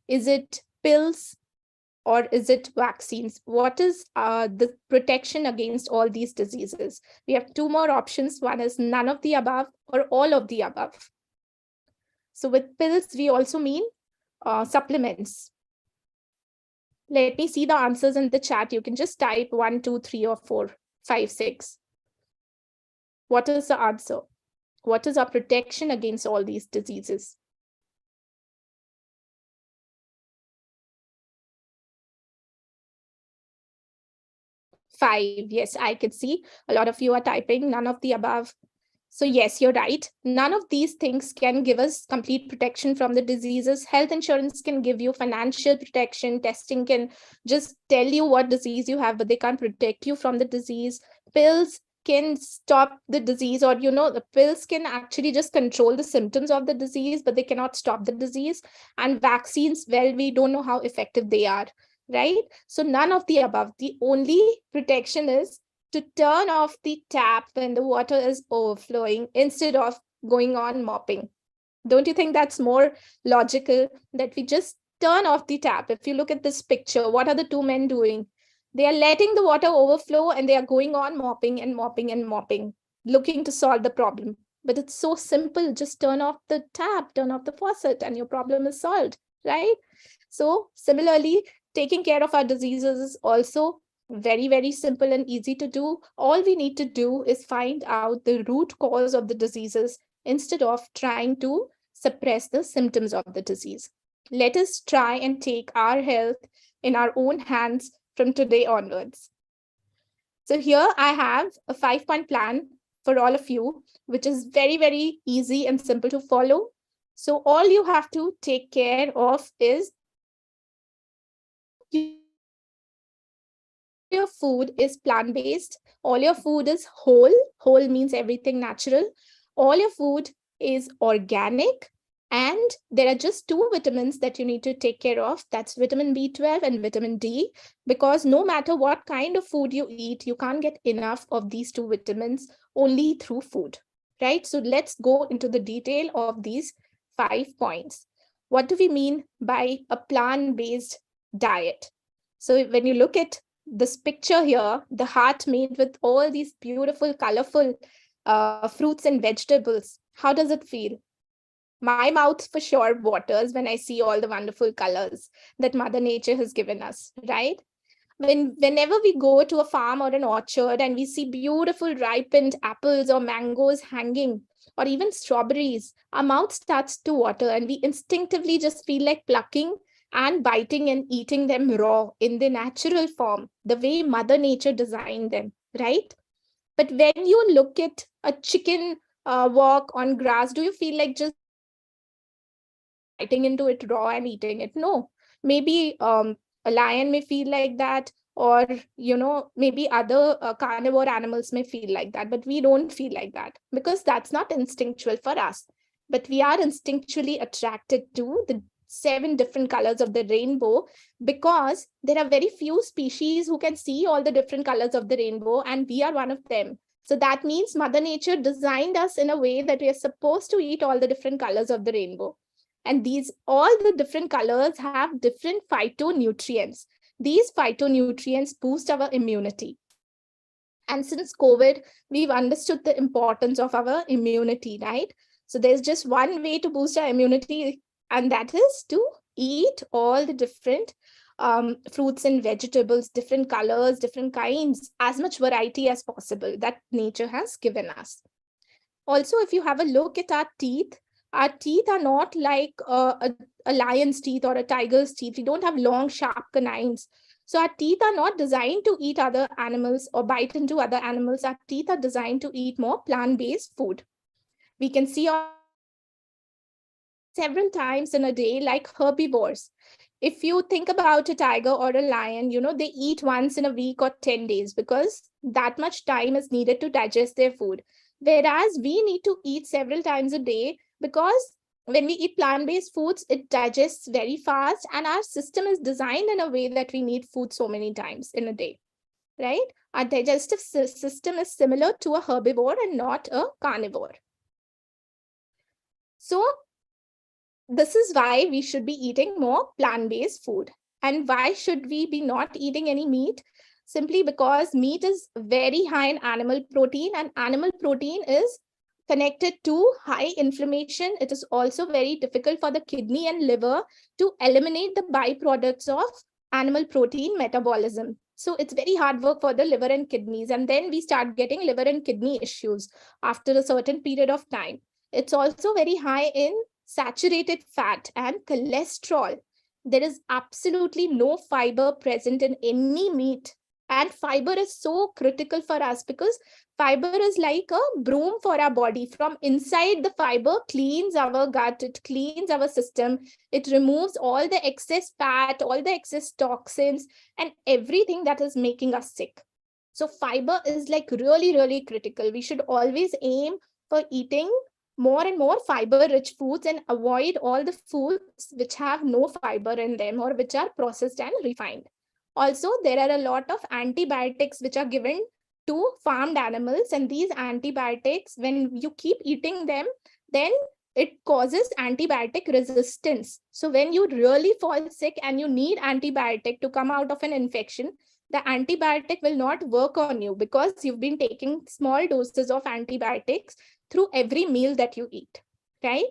Is it pills? Or is it vaccines? What is the protection against all these diseases? We have two more options. One is none of the above or all of the above. So with pills, we also mean supplements. Let me see the answers in the chat. You can just type 1, 2, 3, or 4, 5, 6. What is the answer? What is our protection against all these diseases? Five. Yes, I can see a lot of you are typing none of the above. So yes, you're right. None of these things can give us complete protection from the diseases. Health insurance can give you financial protection. Testing can just tell you what disease you have, but they can't protect you from the disease. Pills can stop the disease, or the pills can actually just control the symptoms of the disease, but they cannot stop the disease. And vaccines, well, we don't know how effective they are, right? So none of the above. The only protection is to turn off the tap when the water is overflowing instead of going on mopping. Don't you think that's more logical, that we just turn off the tap? If you look at this picture, what are the two men doing? They are letting the water overflow and they are going on mopping and mopping and mopping, looking to solve the problem. But it's so simple. Just turn off the tap, turn off the faucet, and your problem is solved, right? So similarly, taking care of our diseases is also very, very simple and easy to do. All we need to do is find out the root cause of the diseases instead of trying to suppress the symptoms of the disease. Let us try and take our health in our own hands from today onwards. So here I have a 5-point plan for all of you, which is very, very easy and simple to follow. So all you have to take care of is your food is plant-based. All your food is whole. Whole means everything natural. All your food is organic. And there are just 2 vitamins that you need to take care of. That's vitamin B12 and vitamin D, because no matter what kind of food you eat, you can't get enough of these 2 vitamins only through food, right? So let's go into the detail of these 5 points. What do we mean by a plant-based diet? So when you look at this picture here, the heart made with all these beautiful, colorful fruits and vegetables, how does it feel? My mouth for sure waters when I see all the wonderful colors that Mother Nature has given us, right? Whenever we go to a farm or an orchard and we see beautiful ripened apples or mangoes hanging, or even strawberries, our mouth starts to water and we instinctively just feel like plucking and biting and eating them raw in the natural form, the way Mother Nature designed them, right? But when you look at a chicken walk on grass, do you feel like just biting into it raw and eating it? No. Maybe a lion may feel like that, or maybe other carnivore animals may feel like that, but we don't feel like that because that's not instinctual for us. But we are instinctually attracted to the 7 different colors of the rainbow, because there are very few species who can see all the different colors of the rainbow, and we are one of them. So that means Mother Nature designed us in a way that we are supposed to eat all the different colors of the rainbow. And all the different colors have different phytonutrients. These phytonutrients boost our immunity. And since COVID, we've understood the importance of our immunity, right? So there's just one way to boost our immunity, and that is to eat all the different fruits and vegetables, different colors, different kinds, as much variety as possible that nature has given us. Also, if you have a look at our teeth are not like a lion's teeth or a tiger's teeth. We don't have long, sharp canines. So our teeth are not designed to eat other animals or bite into other animals. Our teeth are designed to eat more plant-based food. We can see several times in a day like herbivores. If you think about a tiger or a lion, they eat once in a week or 10 days because that much time is needed to digest their food. Whereas we need to eat several times a day, because when we eat plant-based foods, it digests very fast, and our system is designed in a way that we need food so many times in a day, right? Our digestive system is similar to a herbivore and not a carnivore. So this is why we should be eating more plant-based food. And why should we be not eating any meat? Simply because meat is very high in animal protein, and animal protein is connected to high inflammation. It is also very difficult for the kidney and liver to eliminate the byproducts of animal protein metabolism. So it's very hard work for the liver and kidneys. And then we start getting liver and kidney issues after a certain period of time. It's also very high in saturated fat and cholesterol. There is absolutely no fiber present in any meat And fiber is so critical for us because fiber is like a broom for our body. From inside, the fiber cleans our gut, it cleans our system, it removes all the excess fat, all the excess toxins, and everything that is making us sick. So fiber is like really, really critical. We should always aim for eating more and more fiber-rich foods and avoid all the foods which have no fiber in them or which are processed and refined. Also, there are a lot of antibiotics which are given to farmed animals, and these antibiotics, when you keep eating them, then it causes antibiotic resistance. So when you really fall sick and you need antibiotic to come out of an infection, the antibiotic will not work on you because you've been taking small doses of antibiotics through every meal that you eat, right?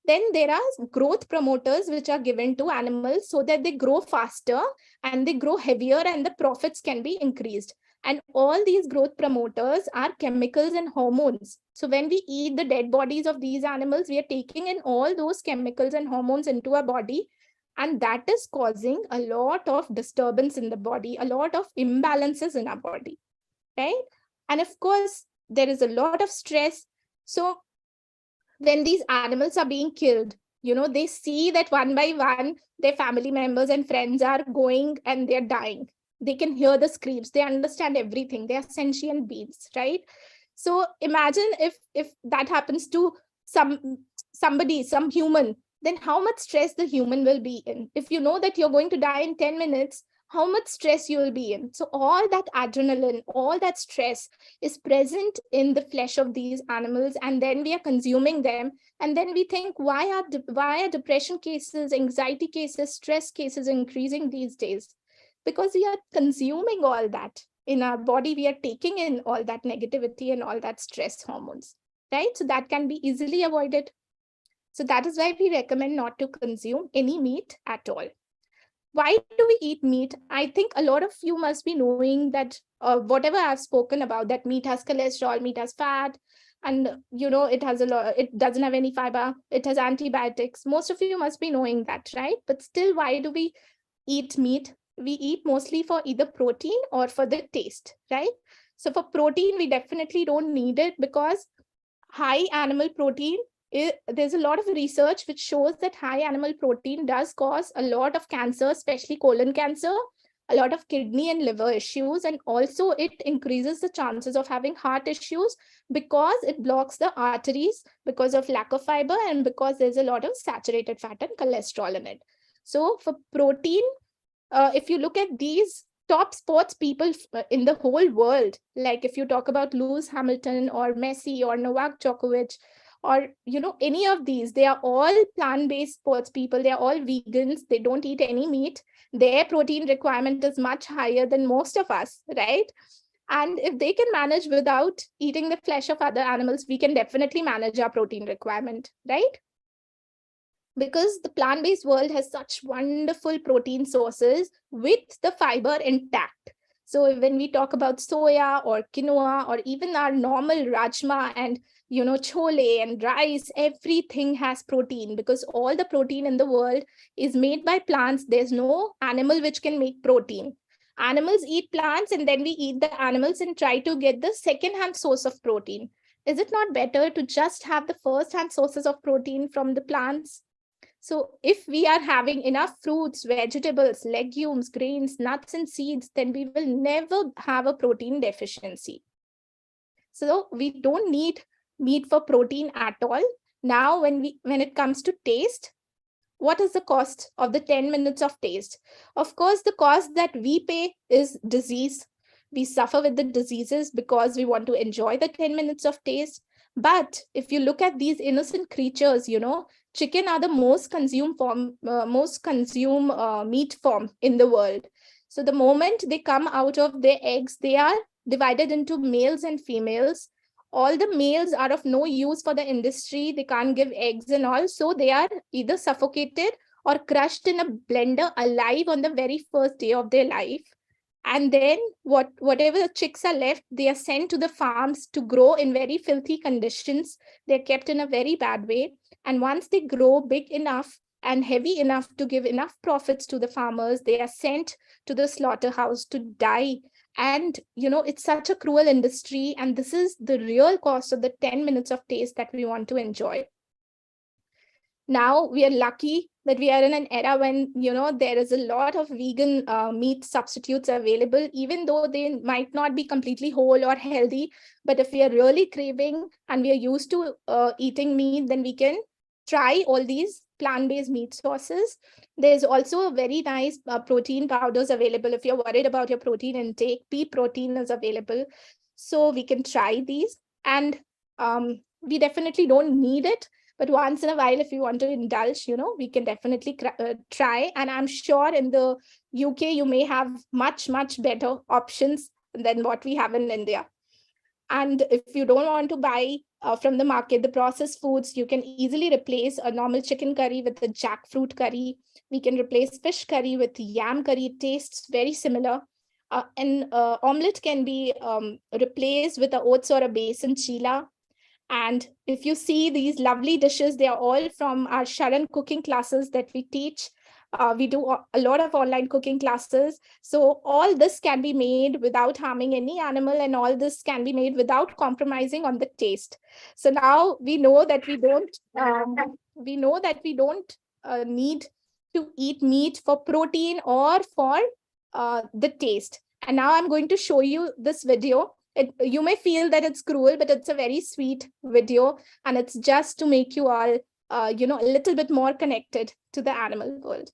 Then there are growth promoters which are given to animals so that they grow faster and they grow heavier and the profits can be increased. And all these growth promoters are chemicals and hormones. So when we eat the dead bodies of these animals, we are taking in all those chemicals and hormones into our body. And that is causing a lot of disturbance in the body, a lot of imbalances in our body, right? And of course, there is a lot of stress. So when these animals are being killed, they see that one by one, their family members and friends are going and they're dying. They can hear the screams. They understand everything. They are sentient beings, right? So imagine if that happens to somebody, some human, then how much stress the human will be in. If you know that you're going to die in 10 minutes, how much stress you will be in. So all that adrenaline, all that stress is present in the flesh of these animals, and then we are consuming them. And then we think, why are depression cases, anxiety cases, stress cases increasing these days? Because we are consuming all that in our body. We are taking in all that negativity and all that stress hormones, right? So that can be easily avoided. So that is why we recommend not to consume any meat at all. Why do we eat meat? I think a lot of you must be knowing that whatever I've spoken about, that meat has cholesterol, meat has fat, and it has it doesn't have any fiber, it has antibiotics. Most of you must be knowing that, right? But still, why do we eat meat? We eat mostly for either protein or for the taste, right? So for protein, we definitely don't need it because high animal protein, there's a lot of research which shows that high animal protein does cause a lot of cancer, especially colon cancer, a lot of kidney and liver issues, and also it increases the chances of having heart issues because it blocks the arteries because of lack of fiber and because there's a lot of saturated fat and cholesterol in it. So for protein, if you look at these top sports people in the whole world, like if you talk about Lewis Hamilton or Messi or Novak Djokovic, or any of these, they are all plant-based sports people. They are all vegans. They don't eat any meat. Their protein requirement is much higher than most of us, right? And if they can manage without eating the flesh of other animals, we can definitely manage our protein requirement, right? Because the plant-based world has such wonderful protein sources with the fiber intact. So when we talk about soya or quinoa or even our normal rajma and chole and rice, everything has protein because all the protein in the world is made by plants. There's no animal which can make protein. Animals eat plants and then we eat the animals and try to get the second-hand source of protein. Is it not better to just have the first-hand sources of protein from the plants? So if we are having enough fruits, vegetables, legumes, grains, nuts, and seeds, then we will never have a protein deficiency. So we don't need meat for protein at all. Now, when it comes to taste, what is the cost of the 10 minutes of taste? Of course, the cost that we pay is disease. We suffer with the diseases because we want to enjoy the 10 minutes of taste. But if you look at these innocent creatures, chicken are the most consumed meat form in the world. So the moment they come out of their eggs, they are divided into males and females. All the males are of no use for the industry. They can't give eggs and all. So they are either suffocated or crushed in a blender alive on the very first day of their life. And then whatever the chicks are left, they are sent to the farms to grow in very filthy conditions. They're kept in a very bad way. And once they grow big enough and heavy enough to give enough profits to the farmers, they are sent to the slaughterhouse to die And, it's such a cruel industry. And this is the real cost of the 10 minutes of taste that we want to enjoy. Now we are lucky that we are in an era when, there is a lot of vegan meat substitutes available, even though they might not be completely whole or healthy. But if we are really craving and we are used to eating meat, then we can try all these plant-based meat sources. There's also a very nice protein powders available. If you're worried about your protein intake, pea protein is available. So we can try these. And we definitely don't need it. But once in a while, if you want to indulge, we can definitely try. And I'm sure in the UK, you may have much, much better options than what we have in India. And if you don't want to buy from the market, the processed foods, you can easily replace a normal chicken curry with a jackfruit curry. We can replace fish curry with yam curry. It tastes very similar. And omelette can be replaced with a oats or a besan chila. And if you see these lovely dishes, they are all from our Sharan cooking classes that we teach. We do a lot of online cooking classes. So all this can be made without harming any animal, and all this can be made without compromising on the taste. So now we know that we don't need to eat meat for protein or for the taste. And now I'm going to show you this video. You may feel that it's cruel, but it's a very sweet video, and it's just to make you all, a little bit more connected to the animal world.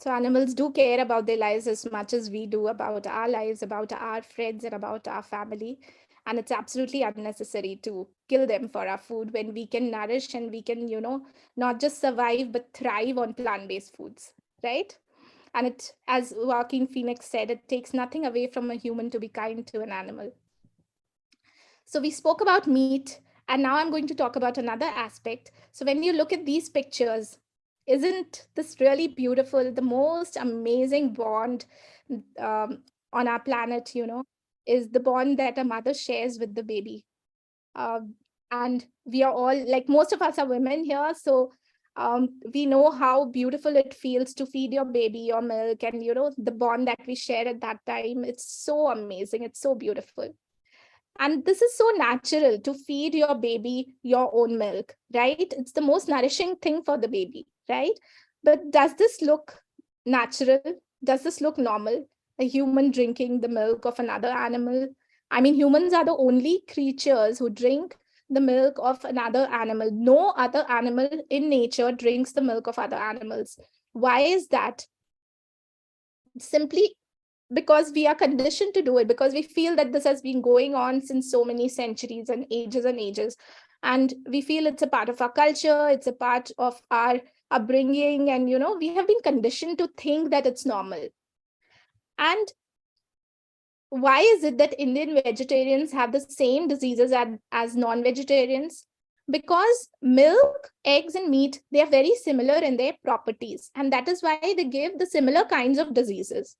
So animals do care about their lives as much as we do about our lives, about our friends, and about our family. And it's absolutely unnecessary to kill them for our food when we can nourish and we can, not just survive, but thrive on plant-based foods, right? And it, as Joaquin Phoenix said, it takes nothing away from a human to be kind to an animal. So we spoke about meat, and now I'm going to talk about another aspect. So when you look at these pictures, isn't this really beautiful? The most amazing bond on our planet, is the bond that a mother shares with the baby. And we are all, like, most of us are women here, so we know how beautiful it feels to feed your baby your milk, and the bond that we share at that time. It's so amazing. It's so beautiful. And this is so natural, to feed your baby your own milk, right? It's the most nourishing thing for the baby, right? But does this look natural? Does this look normal? A human drinking the milk of another animal? I mean, humans are the only creatures who drink the milk of another animal. No other animal in nature drinks the milk of other animals. Why is that? Simply because we are conditioned to do it, because we feel that this has been going on since so many centuries and ages. And we feel it's a part of our culture, it's a part of our upbringing, and we have been conditioned to think that it's normal. And why is it that Indian vegetarians have the same diseases as non-vegetarians? Because milk, eggs, and meat, they are very similar in their properties, and that is why they give the similar kinds of diseases.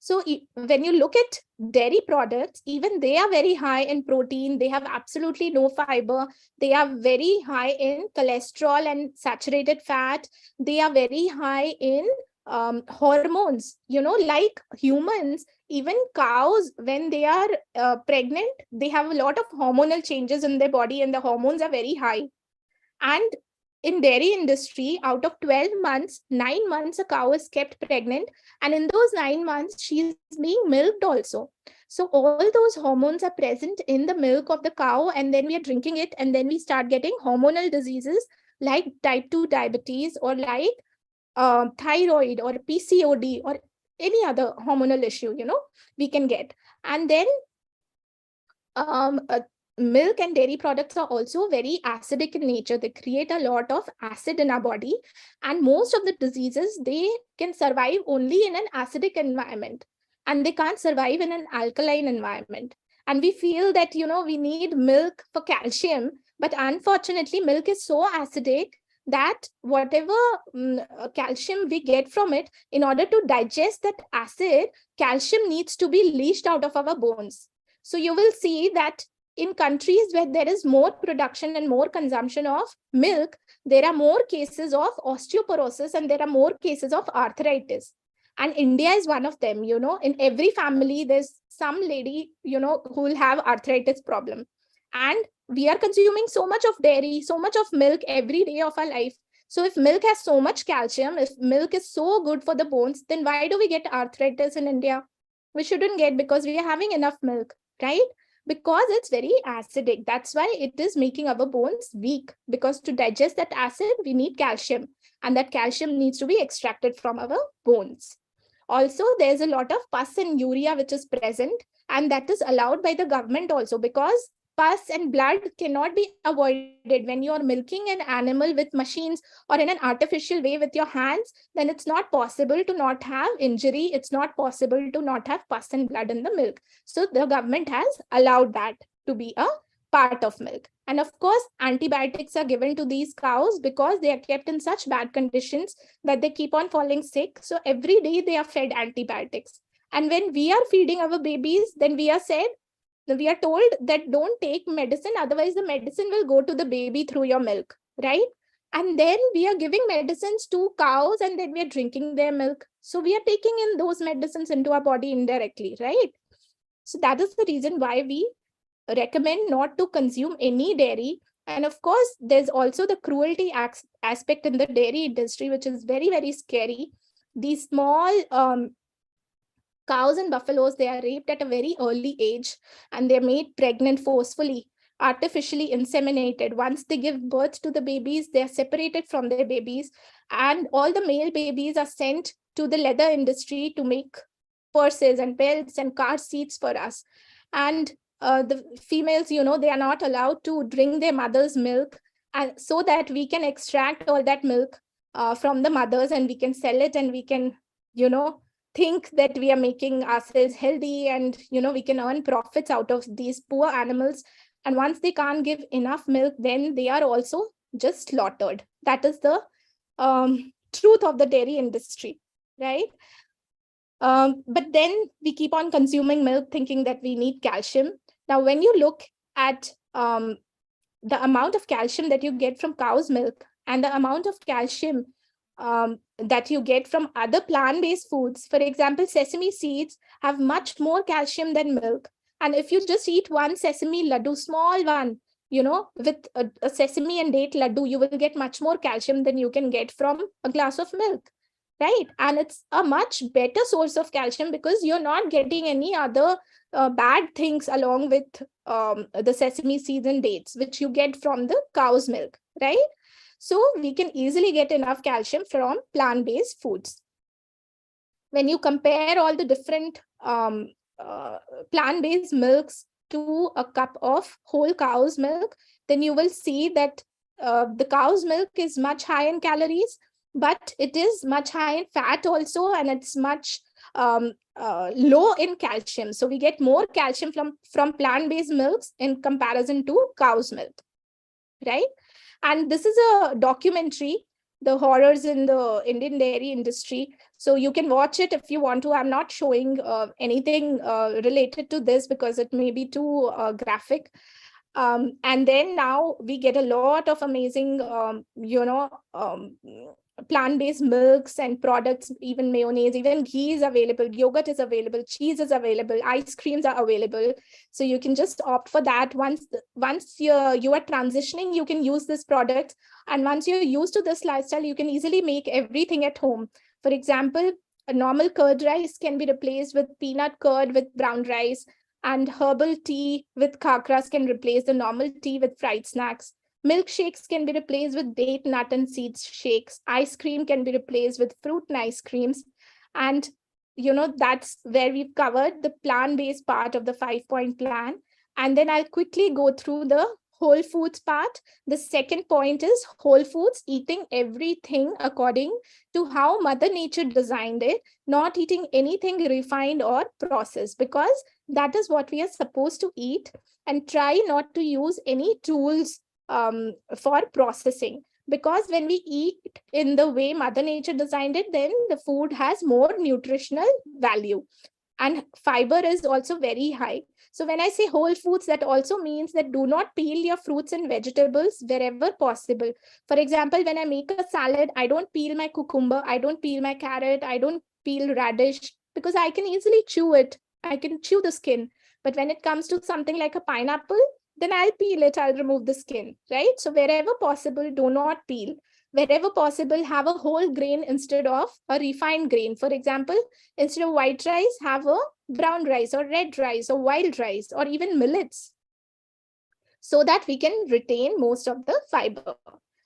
So when you look at dairy products, even they are very high in protein. They have absolutely no fiber. They are very high in cholesterol and saturated fat. They are very high in hormones. Like humans, even cows, when they are pregnant, they have a lot of hormonal changes in their body, and the hormones are very high. And in dairy industry, out of 12 months, 9 months a cow is kept pregnant, and in those 9 months she's being milked also. So all those hormones are present in the milk of the cow, and then we are drinking it, and then we start getting hormonal diseases like type 2 diabetes, or like thyroid, or PCOD, or any other hormonal issue, we can get. And then milk and dairy products are also very acidic in nature. They create a lot of acid in our body, and most of the diseases, they can survive only in an acidic environment, and they can't survive in an alkaline environment. And we feel that we need milk for calcium, but unfortunately milk is so acidic that whatever calcium we get from it, in order to digest that acid, calcium needs to be leached out of our bones. So you will see that in countries where there is more production and more consumption of milk, there are more cases of osteoporosis, and there are more cases of arthritis. And India is one of them. In every family, there's some lady, who will have arthritis problem. And we are consuming so much of dairy, so much of milk every day of our life. So if milk has so much calcium, if milk is so good for the bones, then why do we get arthritis in India? We shouldn't get, because we are having enough milk, right? Because it's very acidic. That's why it is making our bones weak, because to digest that acid, we need calcium, and that calcium needs to be extracted from our bones. Also, there's a lot of pus and urea which is present, and that is allowed by the government also, because pus and blood cannot be avoided. When you're milking an animal with machines or in an artificial way with your hands, then it's not possible to not have injury. It's not possible to not have pus and blood in the milk. So the government has allowed that to be a part of milk. And of course, antibiotics are given to these cows because they are kept in such bad conditions that they keep on falling sick. So every day they are fed antibiotics. And when we are feeding our babies, then we are told that don't take medicine, otherwise the medicine will go to the baby through your milk, right? And then we are giving medicines to cows, and then we are drinking their milk. So we are taking in those medicines into our body indirectly, right? So that is the reason why we recommend not to consume any dairy. And of course, there's also the cruelty aspect in the dairy industry, which is very, very scary. These small cows and buffaloes, they are raped at a very early age, and they're made pregnant forcefully, artificially inseminated. Once they give birth to the babies, they are separated from their babies, and all the male babies are sent to the leather industry to make purses and belts and car seats for us. And the females, they are not allowed to drink their mother's milk, and so that we can extract all that milk from the mothers, and we can sell it, and we can, think that we are making ourselves healthy, and we can earn profits out of these poor animals. And once they can't give enough milk, then they are also just slaughtered. That is the truth of the dairy industry, right? But then we keep on consuming milk thinking that we need calcium. Now, when you look at the amount of calcium that you get from cow's milk and the amount of calcium that you get from other plant-based foods, for example, sesame seeds have much more calcium than milk. And if you just eat one sesame laddu, small one, with a sesame and date laddu, you will get much more calcium than you can get from a glass of milk, right? And it's a much better source of calcium because you're not getting any other bad things along with the sesame seeds and dates, which you get from the cow's milk, right? So we can easily get enough calcium from plant-based foods. When you compare all the different plant-based milks to a cup of whole cow's milk, then you will see that the cow's milk is much high in calories, but it is much high in fat also, and it's much low in calcium. So we get more calcium from plant-based milks in comparison to cow's milk, right? And this is a documentary, The Horrors in the Indian Dairy Industry. So you can watch it if you want to. I'm not showing anything related to this because it may be too graphic. And then now we get a lot of amazing, plant-based milks and products, even mayonnaise, even ghee is available, yogurt is available, cheese is available, ice creams are available. So you can just opt for that. Once you are transitioning, you can use this product. And once you're used to this lifestyle, you can easily make everything at home. For example, a normal curd rice can be replaced with peanut curd with brown rice, and herbal tea with khakras can replace the normal tea with fried snacks. Milkshakes can be replaced with date, nut, and seeds shakes. Ice cream can be replaced with fruit and ice creams. And, that's where we've covered the plant-based part of the 5-point plan. And then I'll quickly go through the whole foods part. The second point is whole foods, eating everything according to how Mother Nature designed it, not eating anything refined or processed, because that is what we are supposed to eat, and try not to use any tools for processing, because when we eat in the way Mother Nature designed it, then the food has more nutritional value, and fiber is also very high. So when I say whole foods, that also means that do not peel your fruits and vegetables wherever possible. For example, when I make a salad, I don't peel my cucumber, I don't peel my carrot, I don't peel radish, because I can easily chew it. I can chew the skin. But when it comes to something like a pineapple, then I'll peel it, I'll remove the skin, right? So wherever possible, do not peel. Wherever possible, have a whole grain instead of a refined grain. For example, instead of white rice, have a brown rice or red rice or wild rice or even millets, so that we can retain most of the fiber.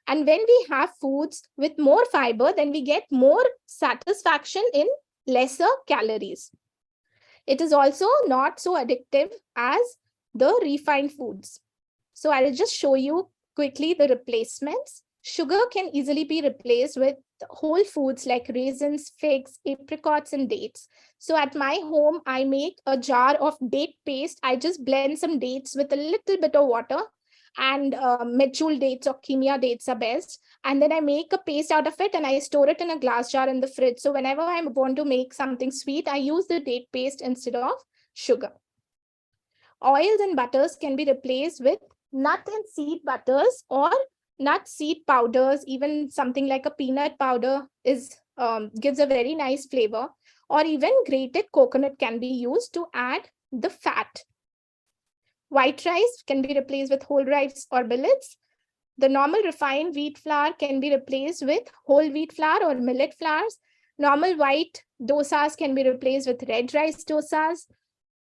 And when we have foods with more fiber, then we get more satisfaction in lesser calories. It is also not so addictive as the refined foods. So I'll just show you quickly the replacements. Sugar can easily be replaced with whole foods like raisins, figs, apricots, and dates. So at my home, I make a jar of date paste. I just blend some dates with a little bit of water, and medjool dates or quinoa dates are best. And then I make a paste out of it and I store it in a glass jar in the fridge. So whenever I want to make something sweet, I use the date paste instead of sugar. Oils and butters can be replaced with nut and seed butters or nut seed powders. Even something like a peanut powder gives a very nice flavor, or even grated coconut can be used to add the fat. White rice can be replaced with whole rice or millets. The normal refined wheat flour can be replaced with whole wheat flour or millet flours. Normal white dosas can be replaced with red rice dosas.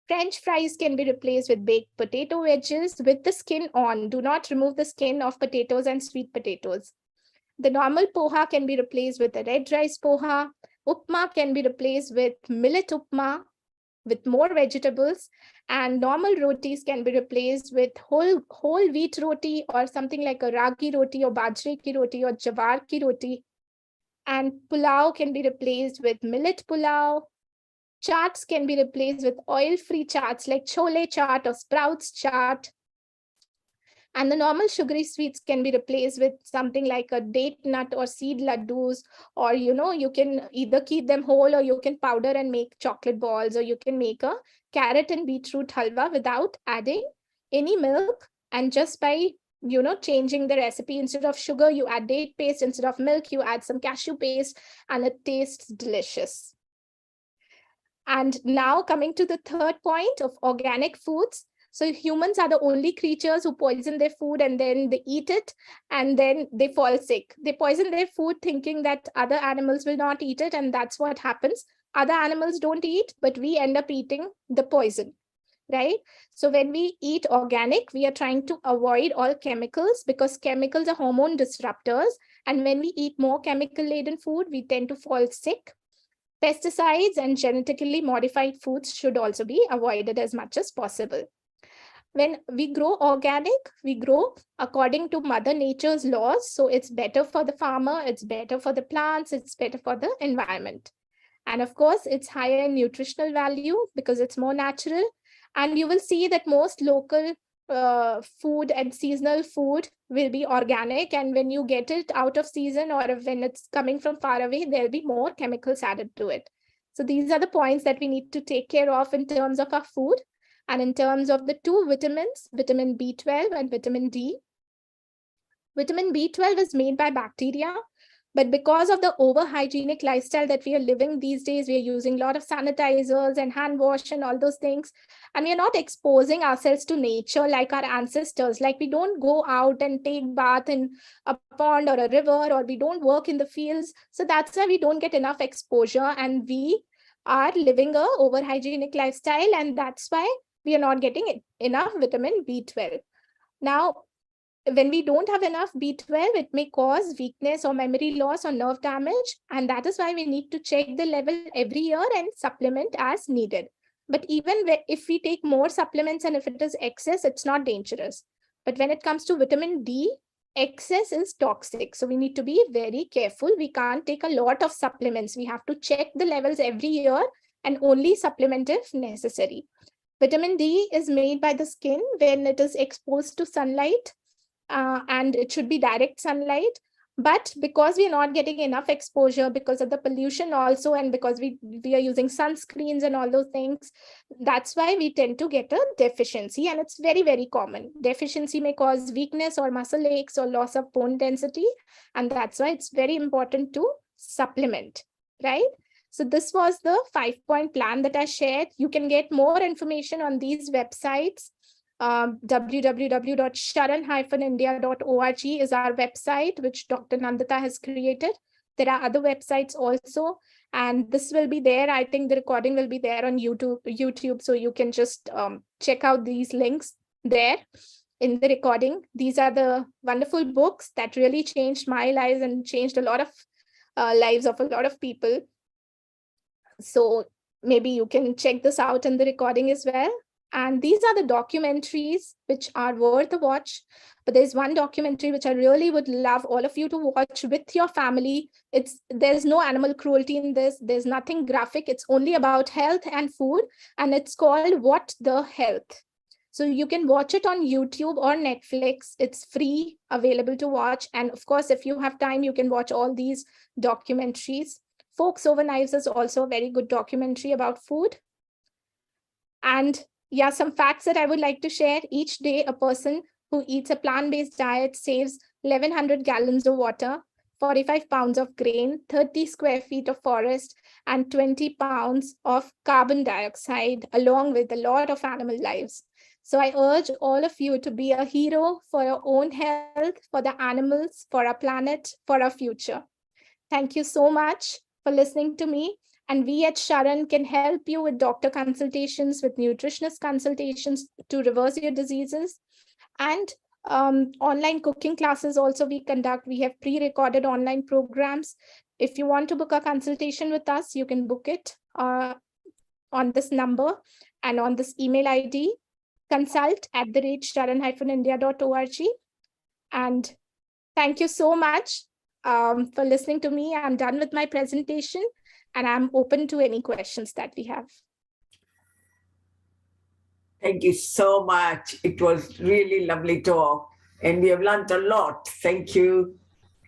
French fries can be replaced with baked potato wedges with the skin on. Do not remove the skin of potatoes and sweet potatoes. The normal poha can be replaced with a red rice poha. Upma can be replaced with millet upma with more vegetables. And normal rotis can be replaced with whole wheat roti or something like a ragi roti or bajre ki roti or jawar ki roti. And pulao can be replaced with millet pulao. Chaats can be replaced with oil-free chaats like chole chaat or sprouts chaat. And the normal sugary sweets can be replaced with something like a date nut or seed laddus, or you can either keep them whole or you can powder and make chocolate balls, or you can make a carrot and beetroot halwa without adding any milk. And just by changing the recipe, instead of sugar, you add date paste, instead of milk, you add some cashew paste, and it tastes delicious. And now coming to the third point of organic foods. So humans are the only creatures who poison their food and then they eat it and then they fall sick. They poison their food thinking that other animals will not eat it, and that's what happens. Other animals don't eat, but we end up eating the poison, right? So when we eat organic, we are trying to avoid all chemicals, because chemicals are hormone disruptors. And when we eat more chemical-laden food, we tend to fall sick. Pesticides and genetically modified foods should also be avoided as much as possible. When we grow organic, we grow according to Mother Nature's laws. So it's better for the farmer, it's better for the plants, it's better for the environment. And of course, it's higher in nutritional value because it's more natural. And you will see that most local food and seasonal food will be organic. And when you get it out of season or when it's coming from far away, there'll be more chemicals added to it. So these are the points that we need to take care of in terms of our food. And in terms of the two vitamins, vitamin B12 and vitamin D. Vitamin B12 is made by bacteria. But because of the over hygienic lifestyle that we are living these days, we are using a lot of sanitizers and hand wash and all those things. And we are not exposing ourselves to nature like our ancestors. Like we don't go out and take bath in a pond or a river, or we don't work in the fields. So that's why we don't get enough exposure, and we are living a over hygienic lifestyle. And that's why we are not getting enough vitamin B12. Now, when we don't have enough B12, it may cause weakness or memory loss or nerve damage. And that is why we need to check the level every year and supplement as needed. But even if we take more supplements and if it is excess, it's not dangerous. But when it comes to vitamin D, excess is toxic. So we need to be very careful. We can't take a lot of supplements. We have to check the levels every year and only supplement if necessary. Vitamin D is made by the skin when it is exposed to sunlight. And it should be direct sunlight. But because we are not getting enough exposure because of the pollution also, and because we are using sunscreens and all those things, that's why we tend to get a deficiency. And it's very, very common. Deficiency may cause weakness or muscle aches or loss of bone density. And that's why it's very important to supplement, right? So this was the 5-point plan that I shared. You can get more information on these websites. www.sharan-india.org is our website, which Dr. Nandita has created. There are other websites also, and this will be there. I think the recording will be there on YouTube, so you can just check out these links there in the recording. These are the wonderful books that really changed my life and changed a lot of lives of a lot of people. So maybe you can check this out in the recording as well. And these are the documentaries which are worth a watch. But there's one documentary which I really would love all of you to watch with your family. There's no animal cruelty in this. There's nothing graphic. It's only about health and food. And it's called What the Health. So you can watch it on YouTube or Netflix. It's free, available to watch. And of course, if you have time, you can watch all these documentaries. Forks Over Knives is also a very good documentary about food. And yeah, some facts that I would like to share. Each day, a person who eats a plant-based diet saves 1,100 gallons of water, 45 pounds of grain, 30 square feet of forest, and 20 pounds of carbon dioxide, along with a lot of animal lives. So I urge all of you to be a hero for your own health, for the animals, for our planet, for our future. Thank you so much for listening to me. And we at Sharan can help you with doctor consultations, with nutritionist consultations to reverse your diseases. And online cooking classes also we conduct. We have pre-recorded online programs. If you want to book a consultation with us, you can book it on this number and on this email ID, consult@sharan-india.org. And thank you so much for listening to me. I'm done with my presentation, and I'm open to any questions that we have. Thank you so much. It was really lovely talk, and we have learned a lot. Thank you.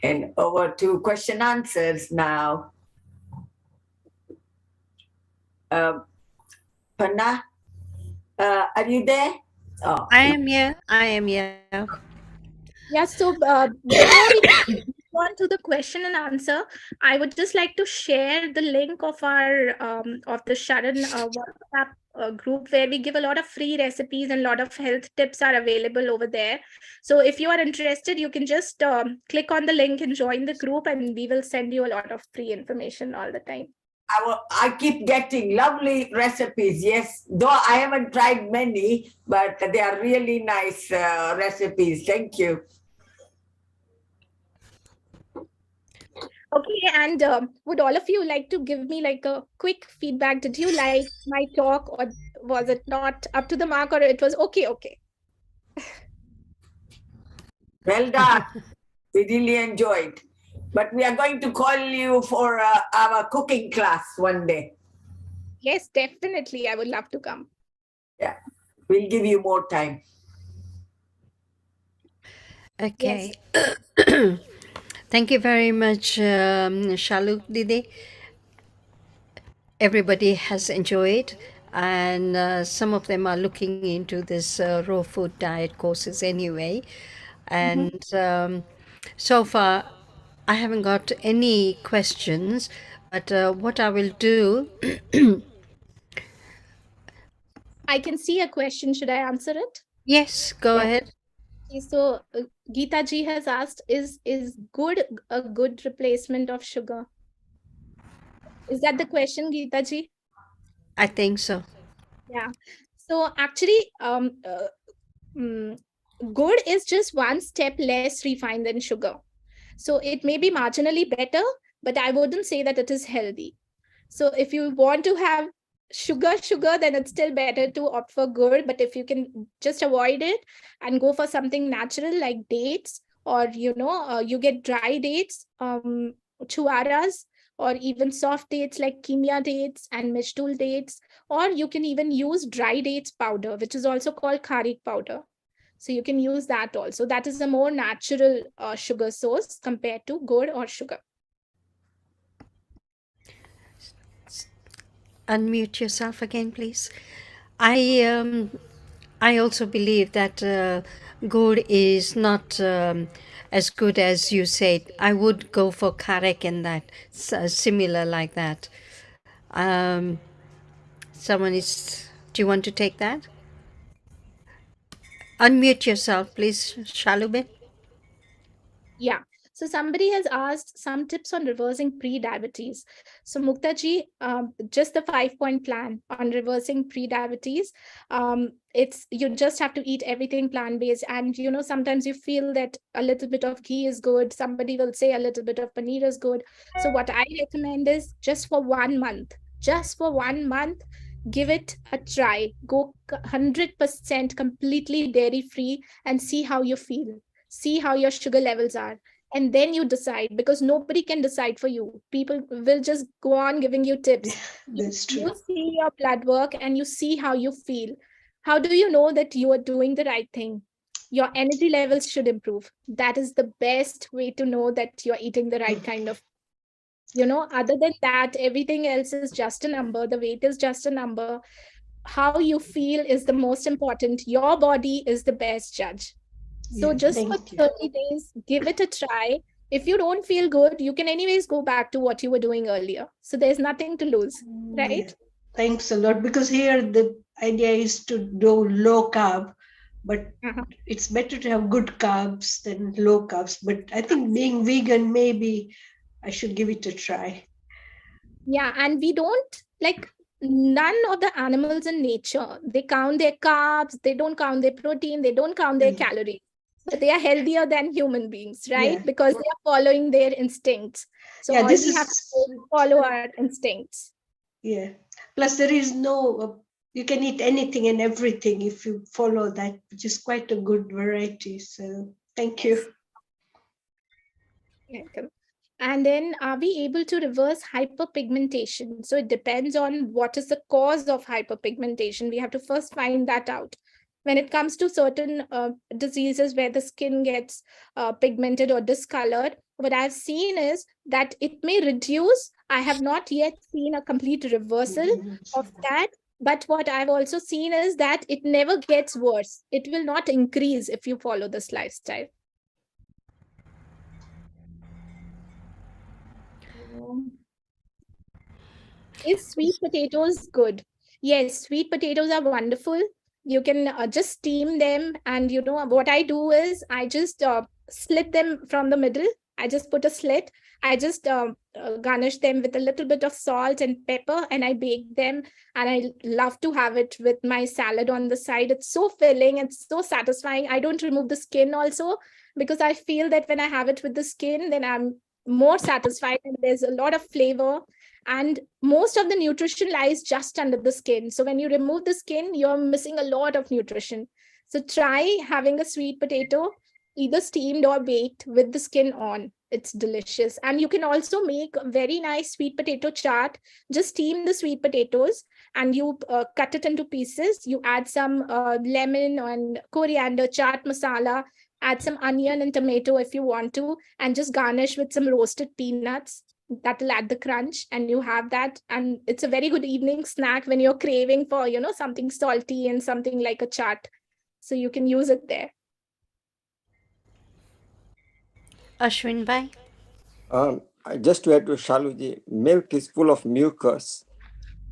And over to question answers now. Panna, are you there? Oh. I am here. I am here. Yeah, so before we go on to the question and answer, I would just like to share the link of our of the Sharan WhatsApp group, where we give a lot of free recipes and a lot of health tips are available over there. So if you are interested, you can just click on the link and join the group, and we will send you a lot of free information all the time. I keep getting lovely recipes. Yes, though I haven't tried many, but they are really nice recipes. Thank you. Okay, and would all of you like to give me like a quick feedback? Did you like my talk, or was it not up to the mark, or it was okay? Okay. Well done. We really enjoyed. But we are going to call you for our cooking class one day. Yes, definitely. I would love to come. Yeah, we'll give you more time. Okay. Thank you very much, Shaluk Didi. Everybody has enjoyed, and some of them are looking into this raw food diet courses anyway. And so far, I haven't got any questions, but what I will do, I can see a question. Should I answer it? yes, go ahead. Okay, so Geeta ji has asked, is good a good replacement of sugar? Is that the question, Geeta ji? I think so. Yeah. So actually, mm, good is just one step less refined than sugar. So it may be marginally better, but I wouldn't say that it is healthy. So if you want to have sugar, then it's still better to opt for good. But if you can just avoid it and go for something natural like dates, or you get dry dates, chuaras, or even soft dates like kimia dates and mishtul dates, or you can even use dry dates powder, which is also called kharik powder. So you can use that also. That is a more natural sugar source compared to good or sugar. Unmute yourself again, please. I also believe that gourd is not as good as you said. I would go for karek in that, similar like that. Um, someone is. Do you want to take that? Unmute yourself, please, Shalubin. Yeah. So somebody has asked some tips on reversing pre-diabetes. So Mukta ji, just the 5-point plan on reversing pre-diabetes. It's you just have to eat everything plant-based, and sometimes you feel that a little bit of ghee is good. Somebody will say a little bit of paneer is good. So what I recommend is just for 1 month, give it a try. Go 100% completely dairy-free and see how you feel. See how your sugar levels are, and then you decide, because nobody can decide for you. People will just go on giving you tips. That's true. You see your blood work and you see how you feel. How do you know that you are doing the right thing? Your energy levels should improve. That is the best way to know that you're eating the right kind of. Other than that, everything else is just a number. The weight is just a number. How you feel is the most important. Your body is the best judge. So just for 30 days, give it a try. If you don't feel good, you can anyways go back to what you were doing earlier. So there's nothing to lose, right? Thanks a lot. Because here the idea is to do low carb, but it's better to have good carbs than low carbs. But I think being vegan, maybe I should give it a try. Yeah, and we don't none of the animals in nature, they count their carbs, they don't count their protein, they don't count their calories, but they are healthier than human beings, right? Because they are following their instincts. So all we have to do is follow our instincts. Yeah. Plus, there is no, you can eat anything and everything if you follow that, which is quite a good variety. So thank you. Welcome. And then are we able to reverse hyperpigmentation? So it depends on what is the cause of hyperpigmentation. We have to first find that out. When it comes to certain diseases where the skin gets pigmented or discolored, what I've seen is that it may reduce. I have not yet seen a complete reversal of that. But what I've also seen is that it never gets worse. It will not increase if you follow this lifestyle. Is sweet potatoes good? Yes, sweet potatoes are wonderful. You can just steam them, and what I do is I just slit them from the middle. I just put a slit. I just garnish them with a little bit of salt and pepper, and I bake them. And I love to have it with my salad on the side. It's so filling and so satisfying. I don't remove the skin also, because I feel that when I have it with the skin, then I'm more satisfied, and there's a lot of flavor, and most of the nutrition lies just under the skin. So when you remove the skin, you're missing a lot of nutrition. So try having a sweet potato, either steamed or baked with the skin on. It's delicious. And you can also make a very nice sweet potato chaat. Just steam the sweet potatoes and you cut it into pieces. You add some lemon and coriander, chaat masala, add some onion and tomato if you want to, and just garnish with some roasted peanuts. That will add the crunch, and you have that. And it's a very good evening snack when you're craving for, something salty and something like a chaat. So you can use it there. Ashwin bhai. Just to add to Shaluji, milk is full of mucus.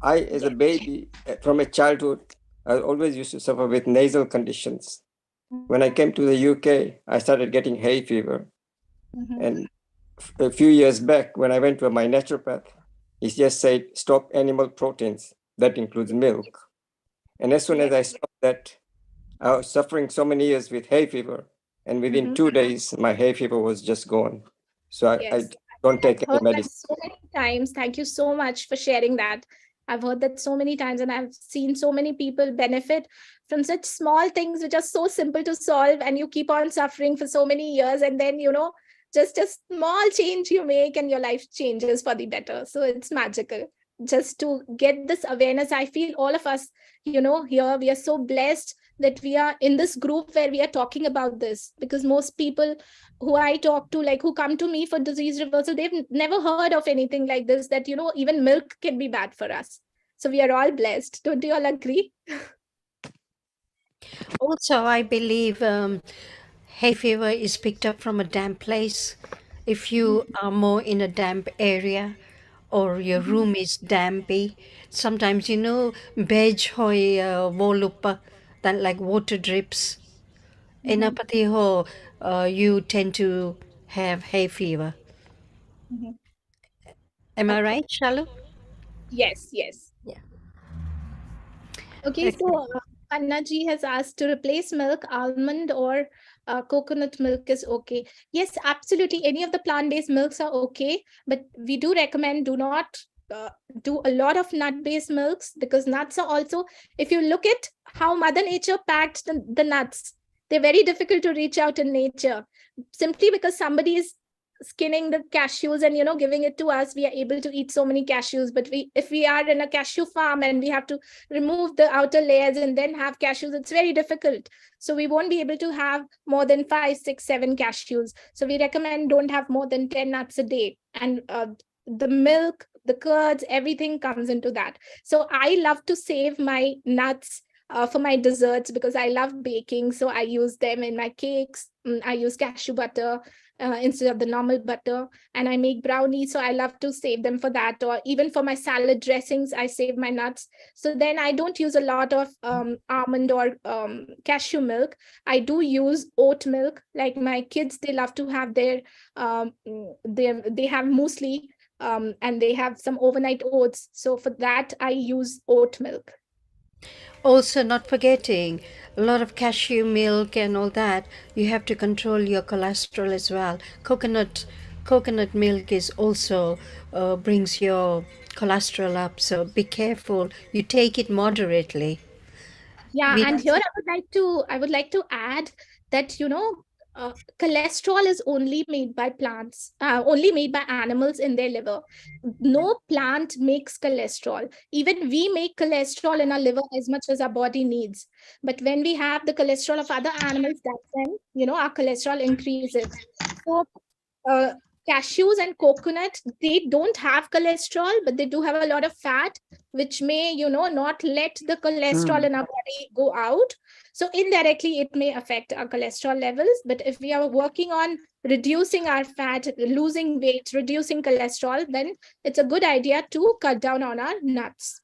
I, as a baby, from a childhood, I always used to suffer with nasal conditions. When I came to the UK, I started getting hay fever. And a few years back, when I went to my naturopath, he just said, stop animal proteins. That includes milk. And as soon as I stopped that, I was suffering so many years with hay fever. And within 2 days, my hay fever was just gone. So I Yes, don't take I've any heard that medicine. so many times. Thank you so much for sharing that. I've heard that so many times, and I've seen so many people benefit from such small things which are so simple to solve, and you keep on suffering for so many years, and then just a small change you make, and your life changes for the better. So it's magical. Just to get this awareness, I feel all of us, here we are so blessed that we are in this group where we are talking about this, because most people who I talk to, like who come to me for disease reversal, they've never heard of anything like this, that, even milk can be bad for us. So we are all blessed. Don't you all agree? Also, I believe hay fever is picked up from a damp place. If you are more in a damp area or your room is dampy, sometimes beige hoy volupa, that like water drips. Enapati ho, you tend to have hay fever. Mhm. Am I Okay. right, Shalu? Yes, yes. Yeah. Okay, Okay. so Anna ji has asked to replace milk, almond or coconut milk is okay. Yes, absolutely. Any of the plant-based milks are okay, but we do recommend do not uh, do a lot of nut-based milks, because nuts are also, if you look at how Mother Nature packed the nuts, they're very difficult to reach out in nature. Simply because somebody is skinning the cashews and giving it to us, we are able to eat so many cashews. But if we are in a cashew farm and we have to remove the outer layers and then have cashews, it's very difficult. So we won't be able to have more than 5, 6, 7 cashews. So we recommend don't have more than 10 nuts a day. And the milk, the curds, everything comes into that. So I love to save my nuts for my desserts, because I love baking. So I use them in my cakes. I use cashew butter instead of the normal butter, and I make brownies. So I love to save them for that. Or even for my salad dressings, I save my nuts. So then I don't use a lot of almond or cashew milk. I do use oat milk. Like my kids, they love to have they have muesli, and they have some overnight oats. So for that, I use oat milk. Also, not forgetting a lot of cashew milk and all that. You have to control your cholesterol as well. Coconut milk is also brings your cholesterol up. So be careful. You take it moderately. Yeah, We and here I would like to add that cholesterol is only made by plants, only made by animals in their liver. No plant makes cholesterol. Even we make cholesterol in our liver as much as our body needs. But when we have the cholesterol of other animals, that's when our cholesterol increases. So uh, cashews and coconut, they don't have cholesterol, but they do have a lot of fat, which may not let the cholesterol in our body go out. So indirectly it may affect our cholesterol levels. But if we are working on reducing our fat, losing weight, reducing cholesterol, then it's a good idea to cut down on our nuts.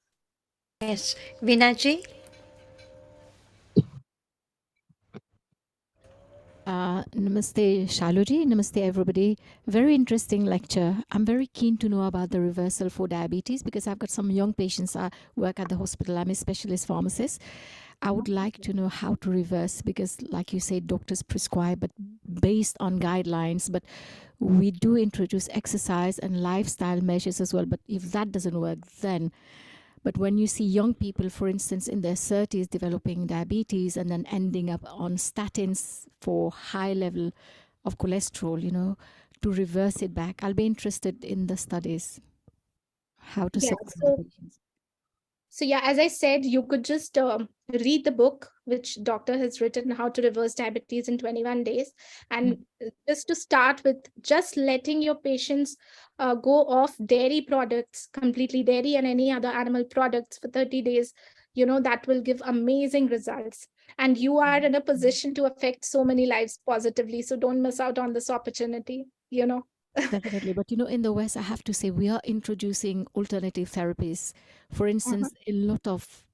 Yes, Vinaji. Namaste, Shaluji. Namaste, everybody. Very interesting lecture. I'm very keen to know about the reversal for diabetes, because I've got some young patients. I work at the hospital. I'm a specialist pharmacist. I would like to know how to reverse, because, like you said, doctors prescribe, but based on guidelines. But we do introduce exercise and lifestyle measures as well. But if that doesn't work, then but when you see young people, for instance, in their 30s developing diabetes and then ending up on statins for high level of cholesterol, to reverse it back, I'll be interested in the studies, how to Yeah, support the so patients. So yeah, as I said, you could just read the book which doctor has written, How to Reverse Diabetes in 21 Days. And just to start with, just letting your patients go off dairy products, completely dairy and any other animal products for 30 days, that will give amazing results. And you are in a position to affect so many lives positively. So don't miss out on this opportunity. Definitely. But in the West, I have to say, we are introducing alternative therapies. For instance, a lot of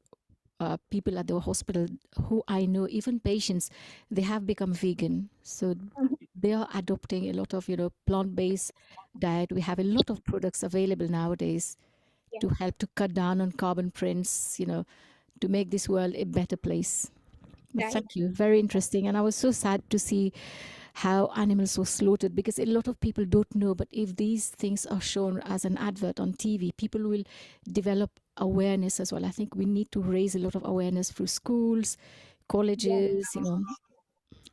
people at the hospital who I know, even patients, they have become vegan. So they are adopting a lot of, plant-based diet. We have a lot of products available nowadays to help to cut down on carbon prints, to make this world a better place. But Right. thank you. Very interesting. And I was so sad to see how animals were slaughtered because a lot of people don't know. But if these things are shown as an advert on TV, people will develop awareness as well. I think we need to raise a lot of awareness through schools, colleges,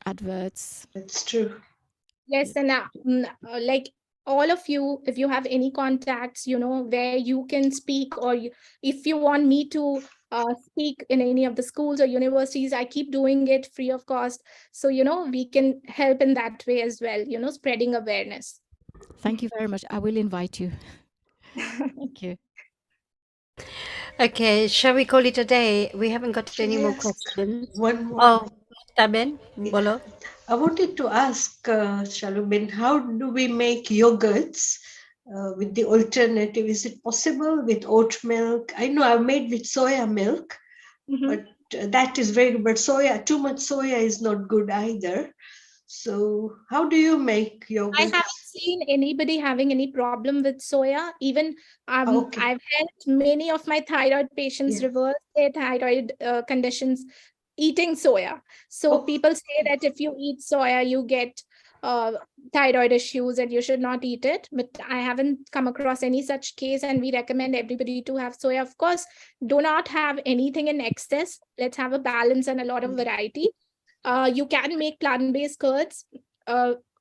adverts. That's true. Yes, and like all of you, if you have any contacts, where you can speak, or if you want me to speak in any of the schools or universities, I keep doing it free of cost. So, we can help in that way as well, spreading awareness. Thank you very much. I will invite you. Thank you. Okay, shall we call it a day? We haven't got any more Yes. questions. One more. Oh, Taben, bolo. I wanted to ask Shalubin, how do we make yogurts with the alternative? Is it possible with oat milk? I know I've made with soya milk, but that is very good. But too much soya is not good either. So how do you make I yogurt? haven't seen anybody having any problem with soya. Even I've helped many of my thyroid patients reverse their thyroid conditions eating soya. So people say that if you eat soya, you get thyroid issues and you should not eat it. But I haven't come across any such case, and we recommend everybody to have soya. Of course, do not have anything in excess. Let's have a balance and a lot of variety. You can make plant-based curds.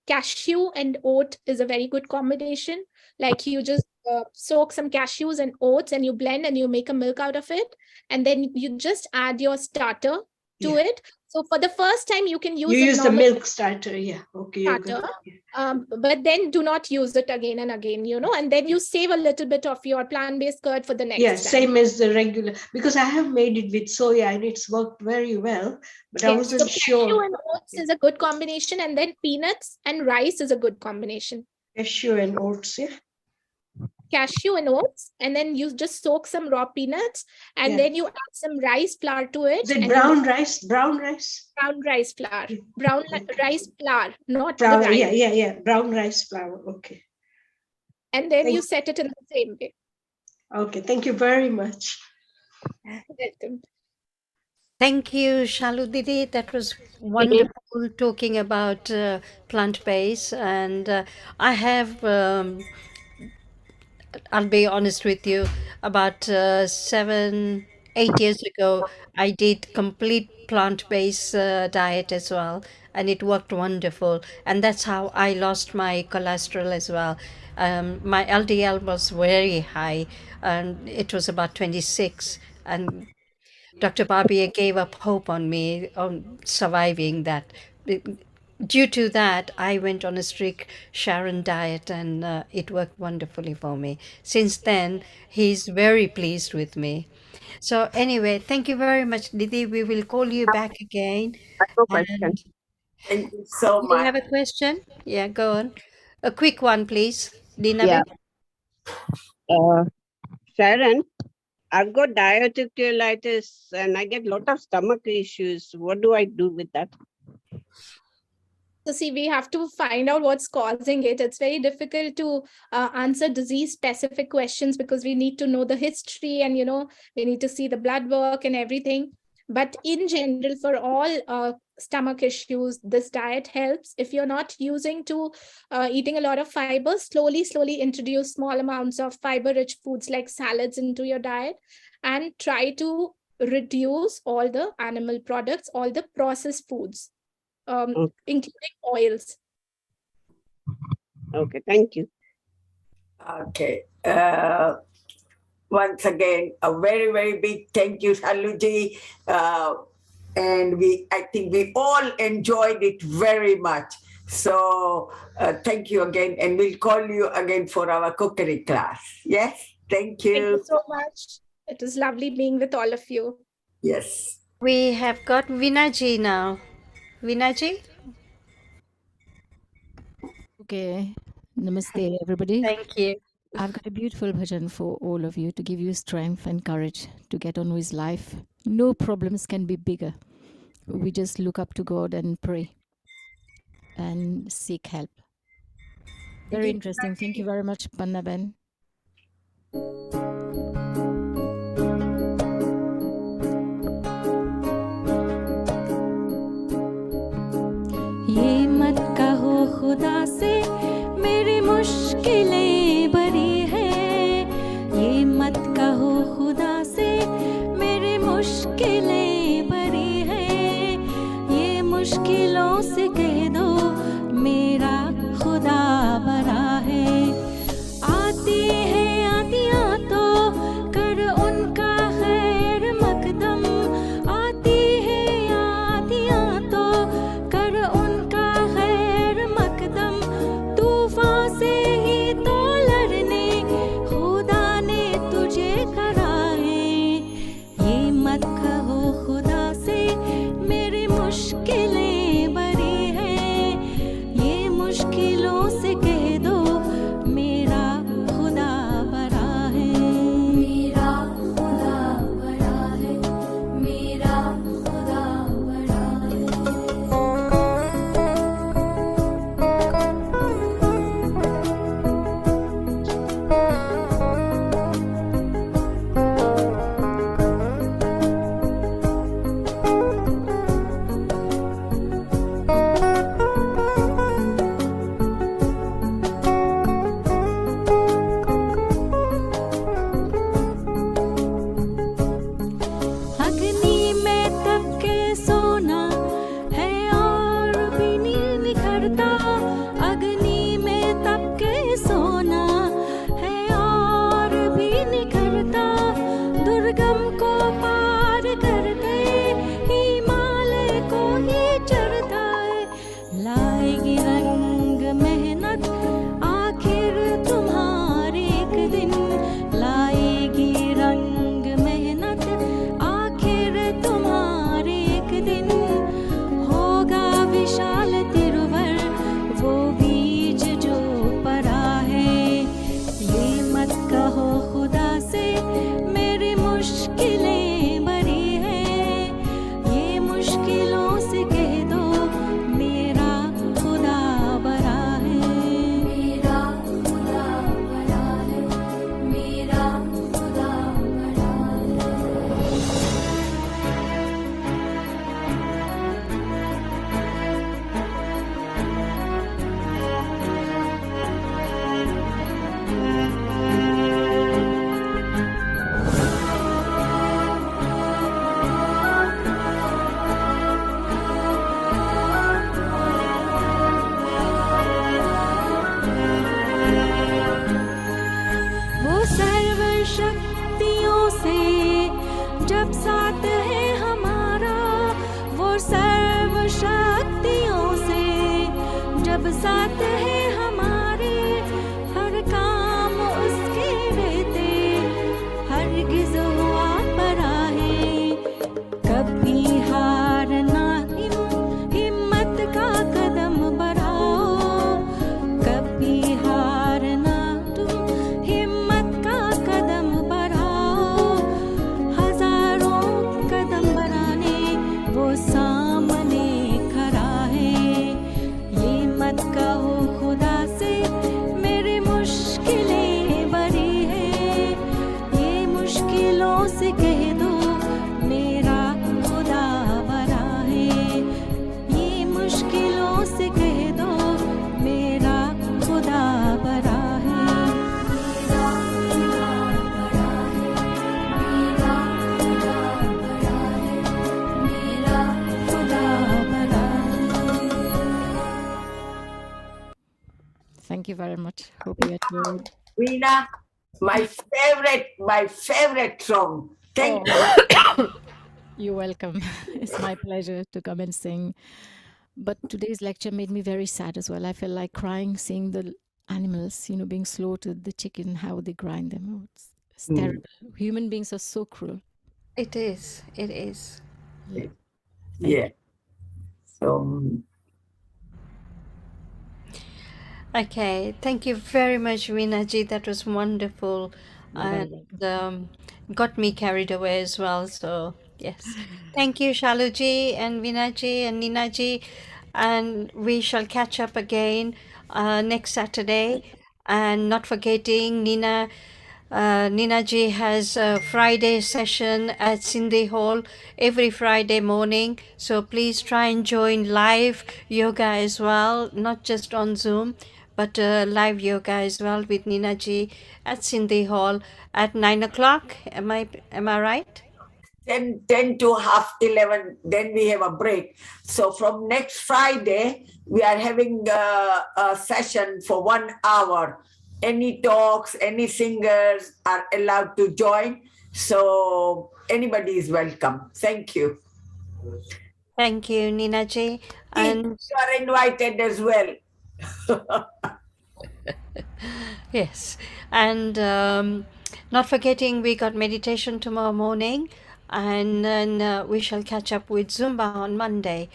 Cashew and oat is a very good combination. Like you just soak some cashews and oats and you blend and you make a milk out of it. And then you just add your starter to it. So for the first time, you can use You a use the normal milk starter, yeah. Okay, starter. But then do not use it again and again, and then you save a little bit of your plant-based curd for the next yeah, time. same as the regular, because I have made it with soya and it's worked very well, but I Yes, wasn't so cashew sure. and oats is a good combination, and then peanuts and rice is a good combination. Cashew and oats, yeah. Cashew and oats, and then you just soak some raw peanuts, and then you add some rice flour to it. Is it brown rice? Brown rice? Brown rice flour. Brown rice flour, not Brown, the rice. yeah. Brown rice flour. Okay. And then you set it in the same way. Okay, thank you very much. Welcome. Thank you, Shalu Didi. That was wonderful talking about plant-based. And I have, I'll be honest with you, about 7, 8 years ago, I did complete plant-based diet as well, and it worked wonderful. And that's how I lost my cholesterol as well. My LDL was very high, and it was about 26. And Dr. Barbier gave up hope on me on surviving that. Due to that, I went on a strict Sharon diet, and it worked wonderfully for me. Since then, he's very pleased with me. So anyway, thank you very much, Didi. We will call you back again. And Thank you so you much. have a question? Yeah, go on. A quick one, please. Dina Yeah. Ben? Sharon, I've got diverticulitis and I get a lot of stomach issues. What do I do with that? So see, we have to find out what's causing it. It's very difficult to answer disease-specific questions because we need to know the history, and we need to see the blood work and everything. But in general, for all stomach issues, this diet helps. If you're not eating a lot of fiber, slowly introduce small amounts of fiber-rich foods like salads into your diet, and try to reduce all the animal products, all the processed foods, including oils. Okay, thank you. Okay. Once again, a very, very big thank you, Shaluji. And I think we all enjoyed it very much. So thank you again, and we'll call you again for our cookery class. Yes, thank you. Thank you so much. It was lovely being with all of you. Yes. We have got Vinaji now. Vinaji? Okay. Namaste, everybody. Thank you. I've got a beautiful bhajan for all of you to give you strength and courage to get on with life. No problems can be bigger. We just look up to God and pray and seek help. Very interesting. Thank you very much, Panna Ben. ये मत कहो खुदा से मेरी मुश्किलें बड़ी है, ये मत कहो खुदा से मेरी मुश्किलें बड़ी है, ये मुश्किलों से कह दो मेरा खुदा बड़ा है। आती है आतियाँ तो कर उनका खैर मकदम, आती है आतियाँ तो कर उनका खैर मकदम, तूफान से ही तो लड़ने खुदा ने तुझे करा है। ये मत कहो खुदा से मेरी मुश्किलें बड़ी है, ये मुश्किलों से कह दो मेरा खुदा बड़ा है। मेरा खुदा बड़ा है, मेरा खुदा बड़ा है। अग्नि में तप के सोना है और भी नहीं निखरता, अग्नि में तप के सोना है और भी निखरता, दुर्गम को पार करते हिमालय को ही चढ़ता है। लाएगी रंग मेहनत आखिर तुम्हारे एक दिन, लाएगी रंग मेहनत आखिर तुम्हारे एक दिन, होगा विशाल तिरुवर वो बीज जो पड़ा है। ये मत कहो खुदा से मेरी मुश्किलें बड़ी है, ये मुश्किलों से कह दो मेरा खुदा बड़ा है। मेरा खुदा बड़ा है, मेरा खुदा बड़ा है। वो सर्व शक्तियों से जब साथ है हमारा, वो सर्व शक्तियों से जब साथ है हमारे, हर काम उसके रहते हरगिज हुआ पड़ा है। कभी हारना हिम्मत का कदम बढ़ाओ, कभी हारना तुम हिम्मत का कदम बढ़ाओ, हजारों कदम बढ़ाने वो सामने खड़ा है। ये मत कहो खुदा से मेरी मुश्किलें बड़ी है, ये मुश्किलों से कह दो मेरा खुदा बड़ा है। ये मुश्किलों से कह दो मेरा खुदा बड़ा है। मेरा खुदा बड़ा है, मेरा खुदा बड़ा है, मेरा खुदा बड़ा है। Thank you very much. Hope you enjoyed. Nina, my favorite song. Thank you. You're welcome. It's my pleasure to come and sing. But today's lecture made me very sad as well. I felt like crying seeing the animals, being slaughtered, the chicken, how they grind them. Oh, it's terrible. Human beings are so cruel. It is. It is. Yeah. So Okay, thank you very much, Vinaji. That was wonderful Very and got me carried away as well. So, yes. Thank you, Shaluji and Vinaji and Ninaji. And we shall catch up again next Saturday. And not forgetting, Nina ji has a Friday session at Sindhi Hall every Friday morning. So please try and join live yoga as well, not just on Zoom, but live yoga as well with Nina ji at Sindhi Hall at 9 o'clock. Am I right? 10 to half 11, then we have a break. So from next Friday, we are having a session for 1 hour. Any talks, any singers are allowed to join. So anybody is welcome. Thank you. Thank you, Nina ji. And you are invited as well. yes, and not forgetting we got meditation tomorrow morning, and then we shall catch up with Zumba on Monday.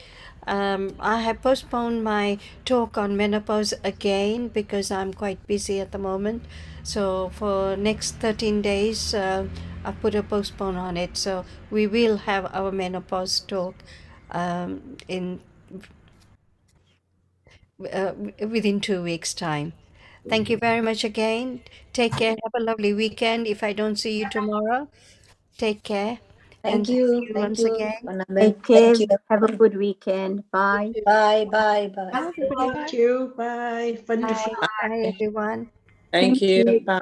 I have postponed my talk on menopause again because I'm quite busy at the moment. So for next 13 days, I put a postpone on it. So we will have our menopause talk in within 2 weeks' time. Thank you very much again. Take care. Have a lovely weekend. If I don't see you tomorrow, take care. And thank you once again. Take care. Have a good weekend. Bye. Bye, bye, bye. Bye, everybody. Thank you. Bye. Wonderful. Bye, everyone. Thank you. you. Bye.